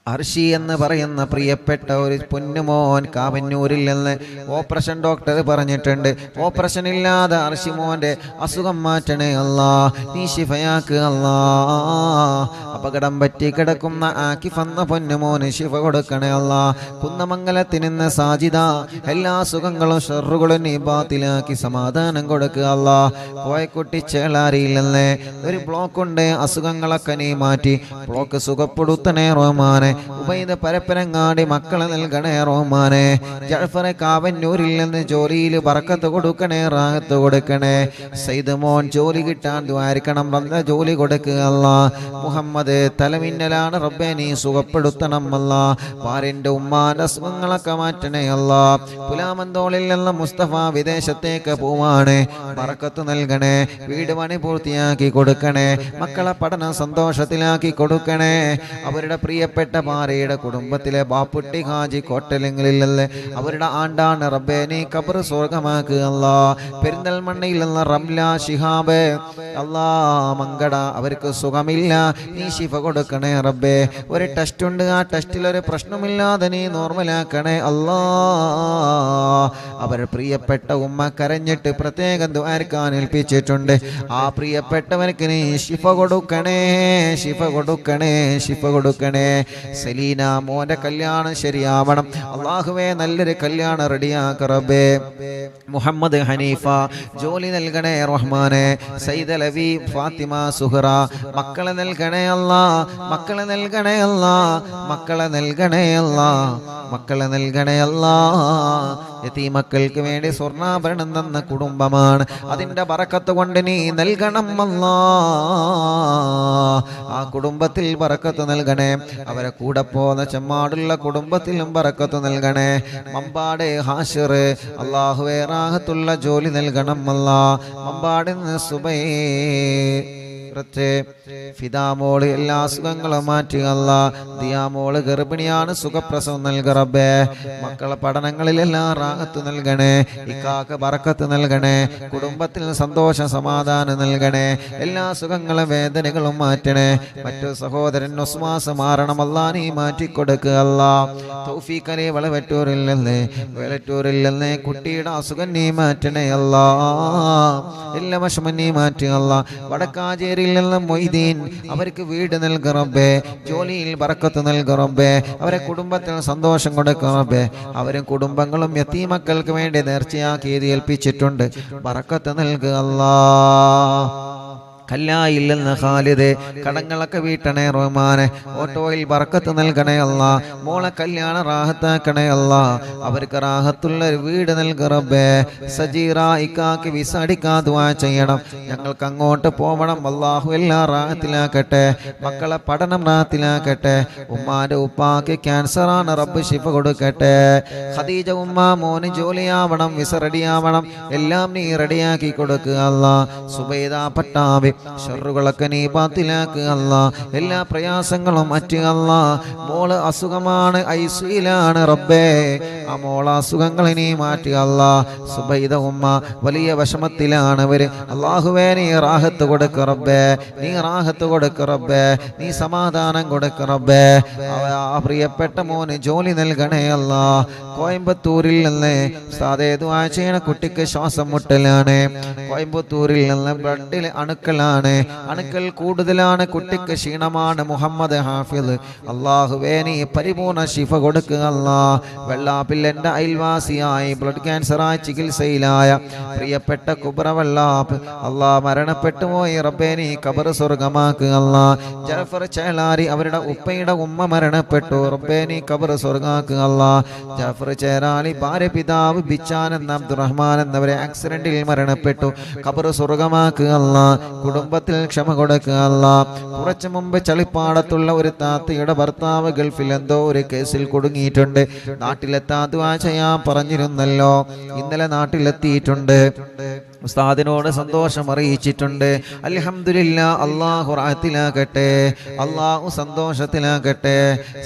അർഷി എന്ന് പറയുന്ന പ്രിയപ്പെട്ട ഒരു പൊന്നുമോൻ കാവന്നൂരിൽ നിന്ന് ഓപ്പറേഷൻ ഡോക്ടർ പറഞ്ഞിട്ടുണ്ട്, ഓപ്പറേഷൻ ഇല്ലാതെ അർഷി മോന്റെ അസുഖം മാറ്റണേ അല്ലാ, നീ ശിഫയാക്ക് അല്ലാ. അപകടം പറ്റി കിടക്കുന്ന ആക്കിഫ് എന്ന പൊന്നുമോന് ശിഫ കൊടുക്കണേ അല്ലാ. കുന്നമംഗലത്തിൽ നിന്ന് സാജിദ എല്ലാ അസുഖങ്ങളും ഷർറുകളും നീ ബാത്തിലാക്കി സമാധാനം കൊടുക്കുക അല്ലാ. കോയക്കുട്ടി ചേളാരിയിൽ നിന്ന് ഒരു ബ്ലോക്ക് ഉണ്ട്, അസുഖങ്ങളൊക്കെ നീ മാറ്റി ബ്ലോക്ക് സുഖപ്പെടുത്തണേ റഹ്മാനെ. ഉബൈദ് പരപ്പനങ്ങാടി മക്കളെ നൽകണേ റഹ്മാനെ. ജഅഫർ കാവന്നൂരിൽ നിന്ന് ജോലിയിൽ ബറക്കത്ത് കൊടുക്കണേ, റാഹത്ത് കൊടുക്കണേ. സയ്യിദ് മോൻ ജോലി കിട്ടാൻ ദ്വാരിക്കണം, നല്ല ജോലി കൊടുക്കുക അല്ലാ. മുഹമ്മദ് തലമിന്നലാണ് റബ്ബേ നീ സുഖപ്പെടുത്തണം അല്ലാ. ഭാര്യന്റെ ഉമ്മാന്റെ അസുഖങ്ങളൊക്കെ മാറ്റണേ അല്ലാ. പുലാമന്തോളിൽ നിന്ന് മുസ്തഫ വിദേശത്തേക്ക് പോവാണ്, ബറക്കത്ത് നൽകണേ, വീട് പണി പൂർത്തിയാക്കി കൊടുക്കണേ, മക്കളെ പഠനം സന്തോഷത്തിലാക്കി കൊടുക്കണേ. അവരുടെ പ്രിയപ്പെട്ട ഭാര്യയുടെ കുടുംബത്തിലെ ബാപ്പുട്ടി ഹാജി കോട്ടലങ്ങളിൽ നിന്ന് അവരുടെ ആണ്ടാണ് റബ്ബേ നീ ഖബർ സ്വർഗമാക്കുക അല്ലാ. പെരിന്തൽമണ്ണയിൽ നിന്ന് റംല ശിഹാബ് അല്ലാ മങ്കട അവർക്ക് സുഖമില്ല, നീ ശിഫ കൊടുക്കണേ റബ്ബേ. ഒരു ടെസ്റ്റ് ഉണ്ട്, ആ ടെസ്റ്റിൽ ഒരു പ്രശ്നമില്ലാതെ നീ നോർമലാക്കണേ അല്ലാ. അവർ പ്രിയപ്പെട്ട ഉമ്മ കരഞ്ഞിട്ട് പ്രത്യേകം ദുആർക്കാൻ ഏൽപ്പിച്ചിട്ടുണ്ട്. ആ പ്രിയപ്പെട്ടവർക്ക് നീ ശിഫ കൊടുക്കണേ, ശിഫ കൊടുക്കണേ, ശിഫ കൊടുക്കണേ. സലീന മോന്റെ കല്യാണം ശരിയാവണം അല്ലാഹുവേ, നല്ലൊരു കല്യാണം റെഡിയാക്ക റബ്ബേ. മുഹമ്മദ് ഹനീഫ ജോലി നൽകണേ റഹ്മാനെ. സയ്യിദ് അലവി ഫാത്തിമ സുഹറ മക്കളെ നൽകണേ അല്ലാ, മക്കളെ നൽകണേ അല്ലാ, മക്കളെ നൽകണേ അല്ലാ, മക്കളെ നൽകണേ അല്ലാ. യതീമക്കൾക്ക് വേണ്ടി സ്വർണ്ണാഭരണം തന്ന കുടുംബമാണ്, അതിൻ്റെ ബറക്കത്ത് കൊണ്ട് നീ നൽകണം അല്ലാ. ആ കുടുംബത്തിൽ ബറക്കത്ത് നൽകണേ. അവരെ കൂടെ പോന്ന ചെമ്മാടുള്ള കുടുംബത്തിലും ബറക്കത്ത് നൽകണേ. മമ്പാട് ഹാഷിർ അല്ലാഹുവേ റാഹത്തുള്ള ജോലി നൽകണം അല്ലാ. മമ്പാടിൽ നിന്ന് സുബൈ ഫിദാമോള് എല്ലാ അസുഖങ്ങളും മാറ്റുക അല്ലാ. ദിയാമോള് ഗർഭിണിയാണ്, സുഖപ്രസവം നൽക റബ്ബേ. മക്കളെ പഠനങ്ങളിലെല്ലാം റാഹത്ത് നൽകണേ. ഇക്കാക്ക് ബറക്കത്ത് നൽകണേ. കുടുംബത്തിൽ സന്തോഷ സമാധാനം നൽകണേ. എല്ലാ സുഖങ്ങളും വേദനകളും മാറ്റണേ. മറ്റു സഹോദരൻ ഒസ്മാസ് മാറണം അല്ലാ, നീ മാറ്റിക്കൊടുക്കുക അല്ലാ. തൗഫീഖ് അലി വളവറ്റൂരിൽ നിന്ന് കുട്ടിയുടെ അസുഖം നീ മാറ്റണേ അല്ലാ. എല്ലാ വിഷമം നീ മാറ്റുക അല്ലാ. വടക്കാഞ്ചേരി മൊയ്തീൻ അവർക്ക് വീട് നൽക റബ്ബേ. ജോലിയിൽ ബറക്കത്ത് നൽക റബ്ബേ. അവരെ കുടുംബത്തിൽ സന്തോഷം കൊടുക്കുക റബ്ബേ. അവരും കുടുംബങ്ങളും യതീമക്കൾക്ക് വേണ്ടി നേർച്ചയാക്കി ഏൽപ്പിച്ചിട്ടുണ്ട്. ബറക്കത്ത് നൽകുക അല്ലാ. കല്ലായില്ലെന്ന് ഖാലിദ് കടങ്ങളൊക്കെ വീട്ടണേ റഹ്മാനെ. ഓട്ടോയിൽ ബറക്കത്ത് നൽകണേ അല്ലാ. മോളെ കല്യാണം റാഹത്താക്കണേ അല്ലാ. അവർക്ക് റാഹത്തുള്ള ഒരു വീട് നൽക റബ്ബേ. സജീറ ഇക്കാക്ക് വിസ അടിക്കാൻ ദുആ ചെയ്യണം. ഞങ്ങൾക്ക് അങ്ങോട്ട് പോവണം അല്ലാഹു. എല്ലാം റാഹത്തിലാക്കട്ടെ. മക്കളെ പഠനം റാഹത്തിലാക്കട്ടെ. ഉമ്മാന്റെ ഉപ്പാക്ക് ക്യാൻസറാണ്, റബ്ബ് ശിഫ കൊടുക്കട്ടെ. ഖദീജ ഉമ്മ മോന് ജോലിയാവണം, വിസ റെഡിയാവണം, എല്ലാം നീ റെഡിയാക്കി കൊടുക്കുക അല്ലാ. സുബൈദ പട്ടാവി ഷർറുകളൊക്കെ നീ ബാത്തിലാക്കുക അല്ലാ. എല്ലാ പ്രയാസങ്ങളും മാറ്റുക അല്ലാ. മോള് അസുഖമാണ്, ഐസിയിലാണ് റബ്ബേ. ആ മോള അസുഖങ്ങൾ നീ മാറ്റുക അല്ലാ. സുബൈദ ഉമ്മ വലിയ വിഷമത്തിലാണ് അവര്. അല്ലാഹുവേ നീ റാഹത്ത് കൊടുക്ക റബ്ബേ. നീ റാഹത്ത് കൊടുക്ക റബ്ബേ. നീ സമാധാനം കൊടുക്ക റബ്ബേ. ആ പ്രിയപ്പെട്ട മോന് ജോലി നൽകണേ അല്ലാ. കോയമ്പത്തൂരിൽ നിന്ന് സാധേ ദുആ ചെയ്യണ കുട്ടിക്ക് ശ്വാസം മുട്ടലാണ്. കോയമ്പത്തൂരിൽ നിന്ന് ബ്ലഡിൽ അണുക്കളാണ്, അണുക്കൾ കൂടുതലാണ്, കുട്ടിക്ക് ക്ഷീണമാണ്. മുഹമ്മദ് ഹാഫിദ് അല്ലാഹുവേ നീ പരിപൂർണ ശിഫ കൊടുക്കുക അല്ലാ. വെള്ളാപ്പില്ലെൻ്റെ അയൽവാസിയായി ബ്ലഡ് ക്യാൻസറായി ചികിത്സയിലായ പ്രിയപ്പെട്ട കുബ്ര വെള്ളാപ്പ് അല്ലാ മരണപ്പെട്ടു പോയി റബ്ബേ നീ ഖബർ സ്വർഗമാക്കുക അല്ലാ. ജഅഫർ ചേലാരി അവരുടെ ഉപ്പയുടെ ഉമ്മ മരണപ്പെട്ടു, റബ്ബേ നീ ഖബർ സ്വർഗമാക്കുക അല്ലാ. ജഅഫർ ചേലാരി ഭാര്യ പിതാവ് ബിച്ചാൻ എന്ന അബ്ദുറഹ്മാൻ എന്നവരെ ആക്സിഡന്റിൽ മരണപ്പെട്ടു, ഖബർ സ്വർഗമാക്കുക അല്ലാ. കുടുംബത്തിൽ ക്ഷമ കൊടുക്കുക അല്ലാ. കുറച്ചു മുമ്പ് ചളിപ്പാടത്തുള്ള ഒരു താത്തയുടെ ഭർത്താവ് ഗൾഫിൽ എന്തോ ഒരു കേസിൽ കുടുങ്ങിയിട്ടുണ്ട്. നാട്ടിലെത്താൻ ദുആ ചെയ്യാൻ പറഞ്ഞിരുന്നല്ലോ. ഇന്നലെ നാട്ടിലെത്തിയിട്ടുണ്ട്. ഉസ്താദിനോട് സന്തോഷം അറിയിച്ചിട്ടുണ്ട്. അൽഹംദുലില്ലാ. അല്ലാഹു റാഹത്തിലാക്കട്ടെ, അല്ലാഹു സന്തോഷത്തിലാക്കട്ടെ.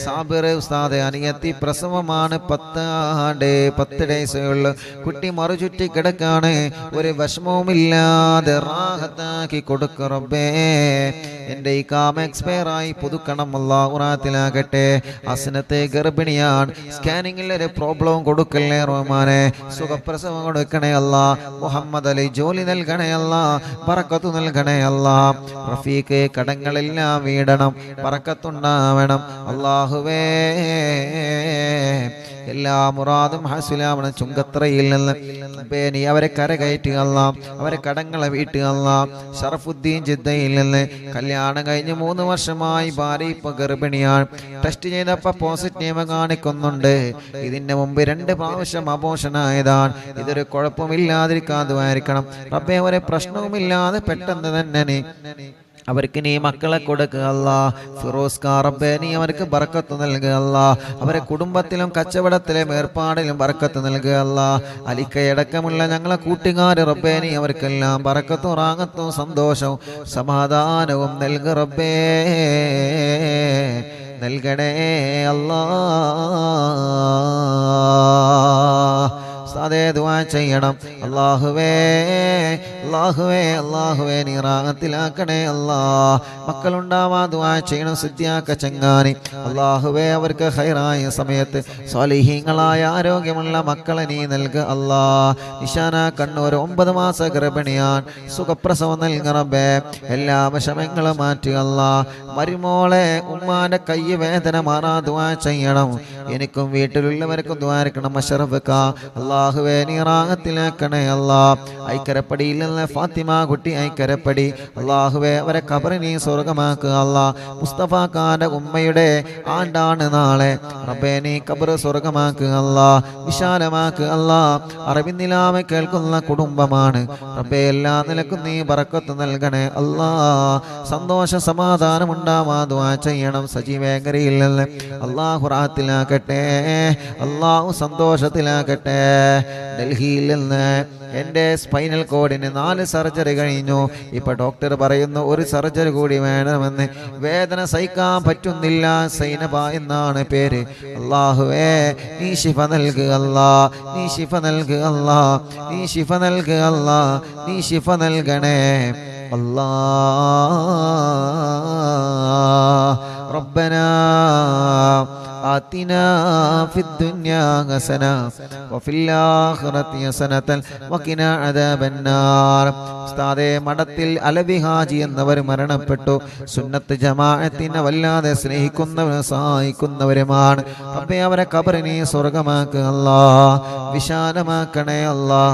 സാബിർ ഉസ്താദ് അനിയത്തി പ്രസവമാണ്, 10 ഡേയ്സേ ഉള്ളു. കുട്ടി മറുചുറ്റി കിടക്കാണ്. ഒരു വിഷമവുമില്ലാതെ റാഹത്താക്കി കൊടുക്ക റബ്ബേ. എൻ്റെ ഈ കാമ എക്സ്പയർ ആയി പുതുക്കണം, അല്ലാഹു റാഹത്തിലാക്കട്ടെ. അസ്നത്തെ ഗർഭിണിയാണ്, സ്കാനിങ്ങിൽ ഒരു പ്രോബ്ലം കൊടുക്കല്ലേ റഹ്മാനെ. സുഖപ്രസവം കൊടുക്കണേ അല്ലാ. മുഹമ്മദ് അലി ജോലി നൽകണേ അല്ലാ. ബറക്കത്ത് നൽകണേ അല്ലാ. റഫീഖ് കടങ്ങളെല്ലാം വീടണം, ബറക്കത്തുണ്ടാവണം അല്ലാഹുവേ. എല്ലാ മുറാദും ഹാസിലാവണം. ചുങ്കത്രയിൽ നിന്ന് നീ അവരെ കരകയറ്റുക അല്ലാ. അവരെ കടങ്ങളെ വീട്ടുക അല്ലാ. ഷറഫുദ്ദീൻ ജിദ്ദയിൽ നിന്ന് കല്യാണം കഴിഞ്ഞ് 3 വർഷമായി ഭാര്യ ഇപ്പൊ ഗർഭിണിയാണ്. ടെസ്റ്റ് ചെയ്തപ്പോൾ പോസിറ്റീവ് കാണിക്കുന്നുണ്ട്. ഇതിന്റെ മുമ്പ് 2 പ്രാവശ്യം അബോഷനായതാണ്. ഇതൊരു കുഴപ്പമില്ലാതിരിക്കാൻ ദ്വാരിക്കണം റബ്ബേ. ഒരു പ്രശ്നവുമില്ലാതെ പെട്ടെന്ന് തന്നെ അവർക്ക് നീ മക്കളെ കൊടുക്കുക അല്ലാ. ഫിറോസ് റബ്ബേ നീ അവർക്ക് ബറക്കത്ത് നൽകുക അല്ലാ. അവരെ കുടുംബത്തിലും കച്ചവടത്തിലും ഏർപ്പാടിലും ബറക്കത്ത് നൽകുക അല്ലാ. അലിക്കയടക്കമുള്ള ഞങ്ങളെ കൂട്ടുകാർ റബ്ബേ നീ അവർക്കെല്ലാം ബറക്കത്തും റാഹത്തും സന്തോഷവും സമാധാനവും നൽകുക റബ്ബേ. നൽകണേ അല്ലാ. ഉസ്താദേ ദുആ ചെയ്യണം. അല്ലാഹുവേ അല്ലാഹുവേ അല്ലാഹുവേ നീ റാഹത്തിലാക്കണേ അല്ലാ. മക്കളുണ്ടാവാ ദുആ ചെയ്യണം. സിദ്ദിയാക്ക ചങ്ങാനി അല്ലാഹുവേ അവർക്ക് ഖൈറായ സമയത്ത് സ്വാലിഹീങ്ങളായ ആരോഗ്യമുള്ള മക്കളെ നീ നൽകുക അല്ലാ. നിശാന കണ്ണൂർ 9 മാസ ഗർഭിണിയാൻ സുഖപ്രസവം നൽകുക റബ്ബേ. എല്ലാ വിഷമങ്ങളും മാറ്റുക അല്ലാ. മരുമോളെ ഉമ്മാന്റെ കൈ വേദന മാറാ ദുആ ചെയ്യണം. എനിക്കും വീട്ടിലുള്ളവർക്കും ദുആ ചെയ്യണം. അഷ്റഫ്ക അല്ലാഹുവേ നീ റാഹത്തിലാക്കണേ അല്ലാ. ഐക്കരപ്പടിയിൽ നിന്ന് ഫാത്തിമ കുട്ടി ഐക്കരപ്പടി അല്ലാഹുവേ അവരെ ഖബർ നീ സ്വർഗ്ഗമാക്കുക അല്ലാ. മുസ്തഫ ഖാന്റെ ഉമ്മയുടെ ആണ്ടാണ് നാളെ റബ്ബേ നീ ഖബർ സ്വർഗ്ഗമാക്കുക അല്ലാ. വിശാലമാക്കുക അല്ലാ. അറബിന്നിലാമെ കേൾക്കുന്ന കുടുംബമാണ് റബ്ബേ. എല്ലാ നിലക്കും നീ ബറക്കത്ത് നൽകണേ അല്ലാ. സന്തോഷ സമാധാനം ഉണ്ടാവാ ദുആ ചെയ്യണം. സജീവേങ്കരയിൽ നിന്ന് അല്ലാഹു റാഹത്തിലാക്കട്ടെ. അല്ലാഹു സന്തോഷത്തിലാക്കട്ടെ. ഡൽഹിയിൽ നിന്ന് എൻ്റെ സ്പൈനൽ കോഡിന് 4 സർജറി കഴിഞ്ഞു. ഇപ്പൊ ഡോക്ടർ പറയുന്നു ഒരു സർജറി കൂടി വേണമെന്ന്. വേദന സഹിക്കാൻ പറ്റുന്നില്ല. സൈനബ എന്നാണ് പേര്. അല്ലാഹുവേ നീ ശിഫ നൽകുക അല്ലാ. നീ ശിഫ നൽകുക അല്ലാ. നീ ശിഫ നൽകുക അല്ലാ. നീ ശിഫ നൽകണേ അല്ലാ. റബ്ബനാ آتنا في الدنيا حسنة وفي الآخرة حسنة وقنا عذاب النار. ഉസ്താദേ മഠത്തിൽ അലവി ഹാജി എന്നവർ മരണപ്പെട്ടു. സുന്നത്ത് ജമാഅത്തിനെ വല്ലാതെ സ്നേഹിക്കുന്നവരും സഹായിക്കുന്നവരുമാണ് റബ്ബേ. അവരെ ഖബർ നീ സ്വർഗ്ഗമാക്കുക അല്ലാ. വിശാലമാക്കണേ അല്ലാ.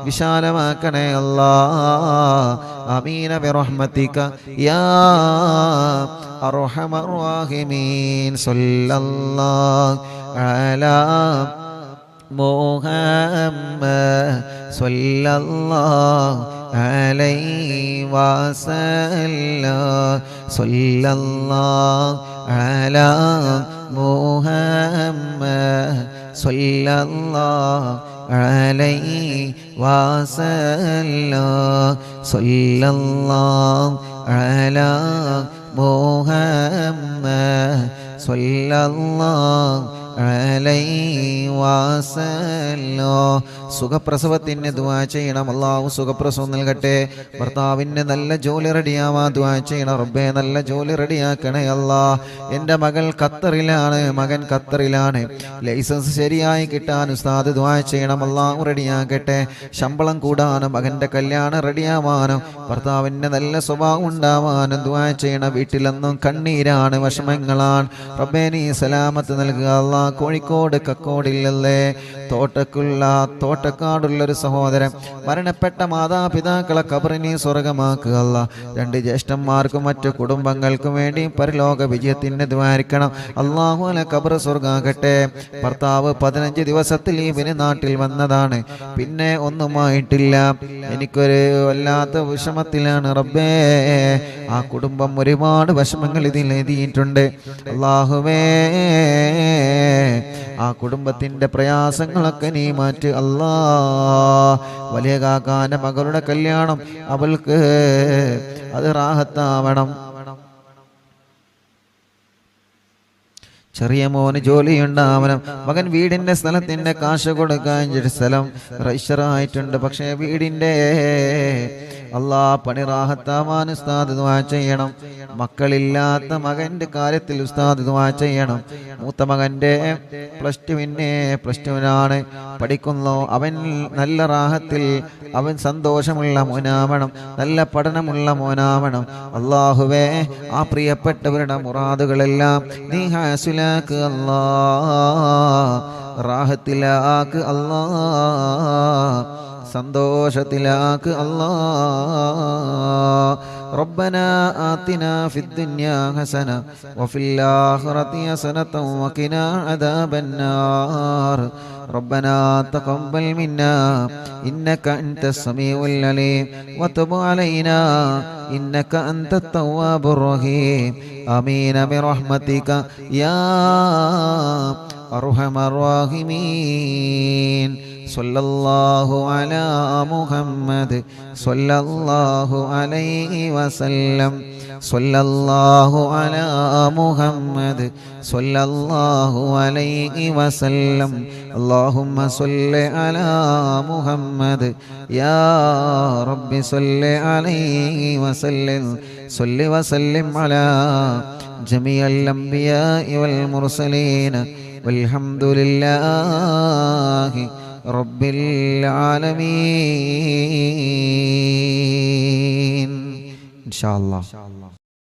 വിശാലമാക്കണേ അല്ലാ. ആമീന ബിറഹ്മതിക യാ അർഹമർ റഹീമീൻ. സല്ലല്ലാഹു അലാ മുഹമ്മദ് സല്ലല്ലാഹു അലൈഹി വസല്ലം. സല്ലല്ലാഹു അലാ മുഹമ്മദ് സല്ലല്ലാഹു അലൈഹി വസല്ലം. സല്ലല്ലാഹു അലാ മുഹമ്മദ് സല്ലല്ലാഹു അലൈഹി വസല്ലം. സുഖപ്രസവത്തിന് ദുആ ചെയ്യണം. അല്ലാഹു സുഖപ്രസവം നൽകട്ടെ. ഭർത്താവിന് നല്ല ജോലി റെഡിയാവാ ദുആ ചെയ്യണം റബ്ബേ. നല്ല ജോലി റെഡിയാക്കണേ അല്ലാ. എൻ്റെ മകൾ ഖത്തറിലാണ്. മകൻ ഖത്തറിലാണ്. ലൈസൻസ് ശരിയായി കിട്ടാൻ ഉസ്താദ് ദുആ ചെയ്യണം. അല്ലാഹു റെഡിയാക്കട്ടെ. ശമ്പളം കൂടാനും മകൻ്റെ കല്യാണം റെഡിയാവാനും ഭർത്താവിന് നല്ല സ്വഭാവം ഉണ്ടാവാനും ദുആ ചെയ്യണം. വീട്ടിലെന്നും കണ്ണീരാണ്, വിഷമങ്ങളാണ് റബ്ബേ. നീ സലാമത്ത് നൽകുക അല്ലാ. കോഴിക്കോട് കക്കോടില്ലല്ലേ തോട്ടക്കാടുള്ളൊരു സഹോദരൻ മരണപ്പെട്ട മാതാപിതാക്കളെ ഖബറിനെ സ്വർഗ്ഗമാക്കുക അല്ലാ. 2 ജ്യേഷ്ഠന്മാർക്കും മറ്റു കുടുംബങ്ങൾക്കും വേണ്ടി പരലോക വിജയത്തിന് ദ്വാരിക്കണം അല്ലാഹു. അല ഖബർ സ്വർഗ്ഗാകട്ടെ. ഭർത്താവ് 15 ദിവസത്തിൽ ലീവിന് നാട്ടിൽ വന്നതാണ്. പിന്നെ ഒന്നുമായിട്ടില്ല. എനിക്കൊരു വല്ലാത്ത വിഷമത്തിലാണ് റബ്ബേ. ആ കുടുംബം ഒരുപാട് വിഷമങ്ങൾ ഇതിൽ എഴുതിയിട്ടുണ്ട് അല്ലാഹുവേ. ആ കുടുംബത്തിന്റെ പ്രയാസങ്ങളൊക്കെ നീ മാറ്റ് അല്ലാ. വലിയ കാക്കാന്റെ മകളുടെ കല്യാണം അവൾക്ക് അത് റാഹത്താവണം. ചെറിയ മോന് ജോലിയുണ്ടാവണം. മകൻ വീടിന്റെ സ്ഥലത്തിന്റെ കാശ് കൊടുക്കാൻ സ്ഥലം രജിസ്റ്ററായിട്ടുണ്ട്. പക്ഷേ വീടിന്റെ അല്ലാ പണി റാഹത്താവാൻ ഉസ്താദ് ദുആ ചെയ്യണം. മക്കളില്ലാത്ത മകന്റെ കാര്യത്തിൽ ഉസ്താദ് ദുആ ചെയ്യണം. മൂത്ത മകന്റെ പ്ലസ് ടുവിനാണ് പഠിക്കുന്നു. അവൻ നല്ല റാഹത്തിൽ അവൻ സന്തോഷമുള്ള മോനാവണം. നല്ല പഠനമുള്ള മോനാവണം അല്ലാഹുവേ. ആ പ്രിയപ്പെട്ടവരുടെ മുറാദുകളെല്ലാം നീ ഹാസിലാക്ക് അല്ലാ. റാഹത്തിലാക്ക് അല്ലാ. സന്തോഷത്തിലാക്ക് അല്ലാ. ربنا آتنا في الدنيا حسنة وفي الآخرة حسنة وقنا عذاب النار. ربنا تقبل منا إنك أنت السميع العليم وتب علينا إنك أنت التواب الرحيم. آمين برحمتك يا أرحم الراحمين. സ്വല്ലല്ലാഹു അലാ മുഹമ്മദ് സ്വല്ലല്ലാഹു അലൈഹി വസല്ലം സ്വല്ലല്ലാഹു അലാ മുഹമ്മദ് സ്വല്ലല്ലാഹു അലൈഹി വസല്ലം അല്ലാഹുമ്മ സ്വല്ലി അലാ മുഹമ്മദ് യാ റബ്ബി സ്വല്ലി അലൈഹി വസല്ലം സ്വല്ലി വസല്ലിം അലാ ജമീഅൽ അംബിയാഇ വൽ മുർസലീൻ വൽഹംദുലില്ലാഹി റബ്ബിൽ ആലമീൻ. ഇൻഷാ അല്ലാഹ്.